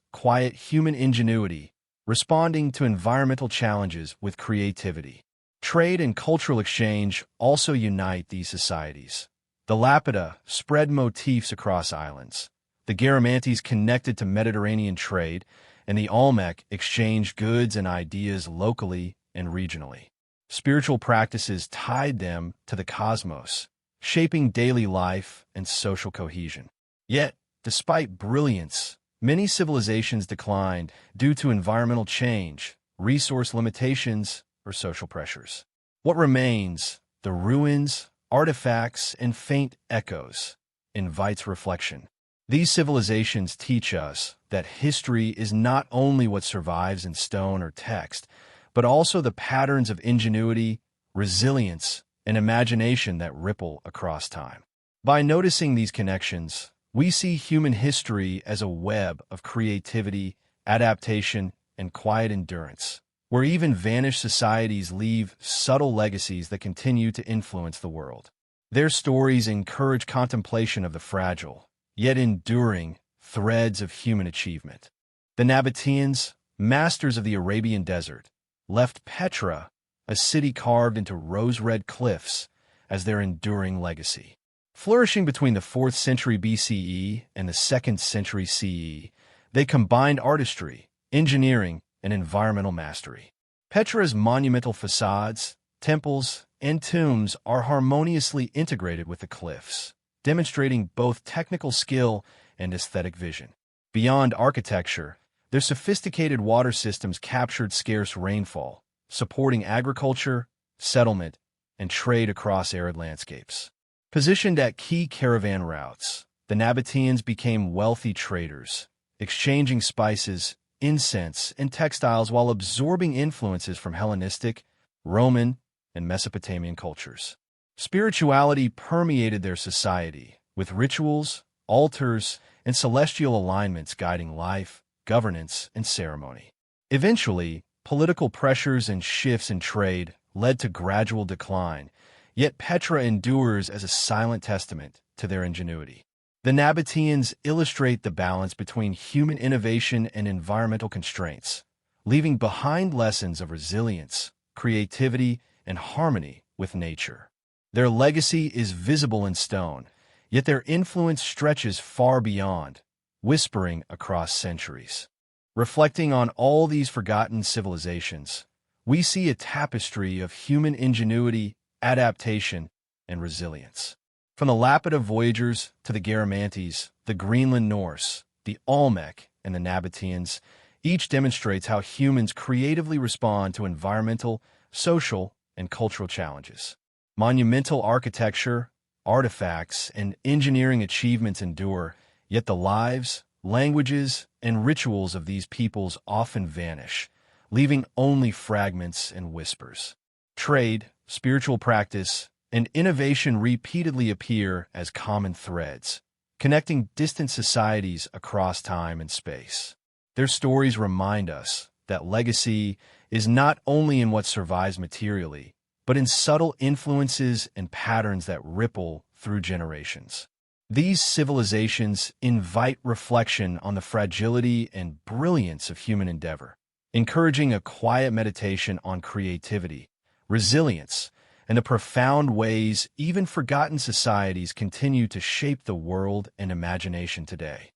Speaker 1: quiet human ingenuity, responding to environmental challenges with creativity. Trade and cultural exchange also unite these societies. The Lapita spread motifs across islands. The Garamantes connected to Mediterranean trade, and the Olmec exchanged goods and ideas locally and regionally. Spiritual practices tied them to the cosmos, shaping daily life and social cohesion. Yet, despite brilliance, many civilizations declined due to environmental change, resource limitations, or social pressures. What remains, the ruins, artifacts, and faint echoes, invites reflection. These civilizations teach us that history is not only what survives in stone or text, but also the patterns of ingenuity, resilience, and imagination that ripple across time. By noticing these connections, we see human history as a web of creativity, adaptation, and quiet endurance, where even vanished societies leave subtle legacies that continue to influence the world. Their stories encourage contemplation of the fragile, yet enduring, threads of human achievement. The Nabateans, masters of the Arabian desert, left Petra, a city carved into rose-red cliffs, as their enduring legacy. Flourishing between the 4th century BCE and the 2nd century CE, they combined artistry, engineering, and environmental mastery. Petra's monumental facades, temples, and tombs are harmoniously integrated with the cliffs, demonstrating both technical skill and aesthetic vision. Beyond architecture, their sophisticated water systems captured scarce rainfall, supporting agriculture, settlement, and trade across arid landscapes. Positioned at key caravan routes, the Nabateans became wealthy traders, exchanging spices, incense, and textiles while absorbing influences from Hellenistic, Roman, and Mesopotamian cultures. Spirituality permeated their society, with rituals, altars, and celestial alignments guiding life, governance, and ceremony. Eventually, political pressures and shifts in trade led to gradual decline, yet Petra endures as a silent testament to their ingenuity. The Nabateans illustrate the balance between human innovation and environmental constraints, leaving behind lessons of resilience, creativity, and harmony with nature. Their legacy is visible in stone, yet their influence stretches far beyond, whispering across centuries. Reflecting on all these forgotten civilizations, we see a tapestry of human ingenuity, adaptation, and resilience. From the Lapita voyagers to the Garamantes, the Greenland Norse, the Olmec, and the Nabateans, each demonstrates how humans creatively respond to environmental, social, and cultural challenges. Monumental architecture, artifacts, and engineering achievements endure, yet the lives, languages, and rituals of these peoples often vanish, leaving only fragments and whispers. Trade, spiritual practice, and innovation repeatedly appear as common threads, connecting distant societies across time and space. Their stories remind us that legacy is not only in what survives materially, but in subtle influences and patterns that ripple through generations. These civilizations invite reflection on the fragility and brilliance of human endeavor, encouraging a quiet meditation on creativity, resilience, and the profound ways even forgotten societies continue to shape the world and imagination today.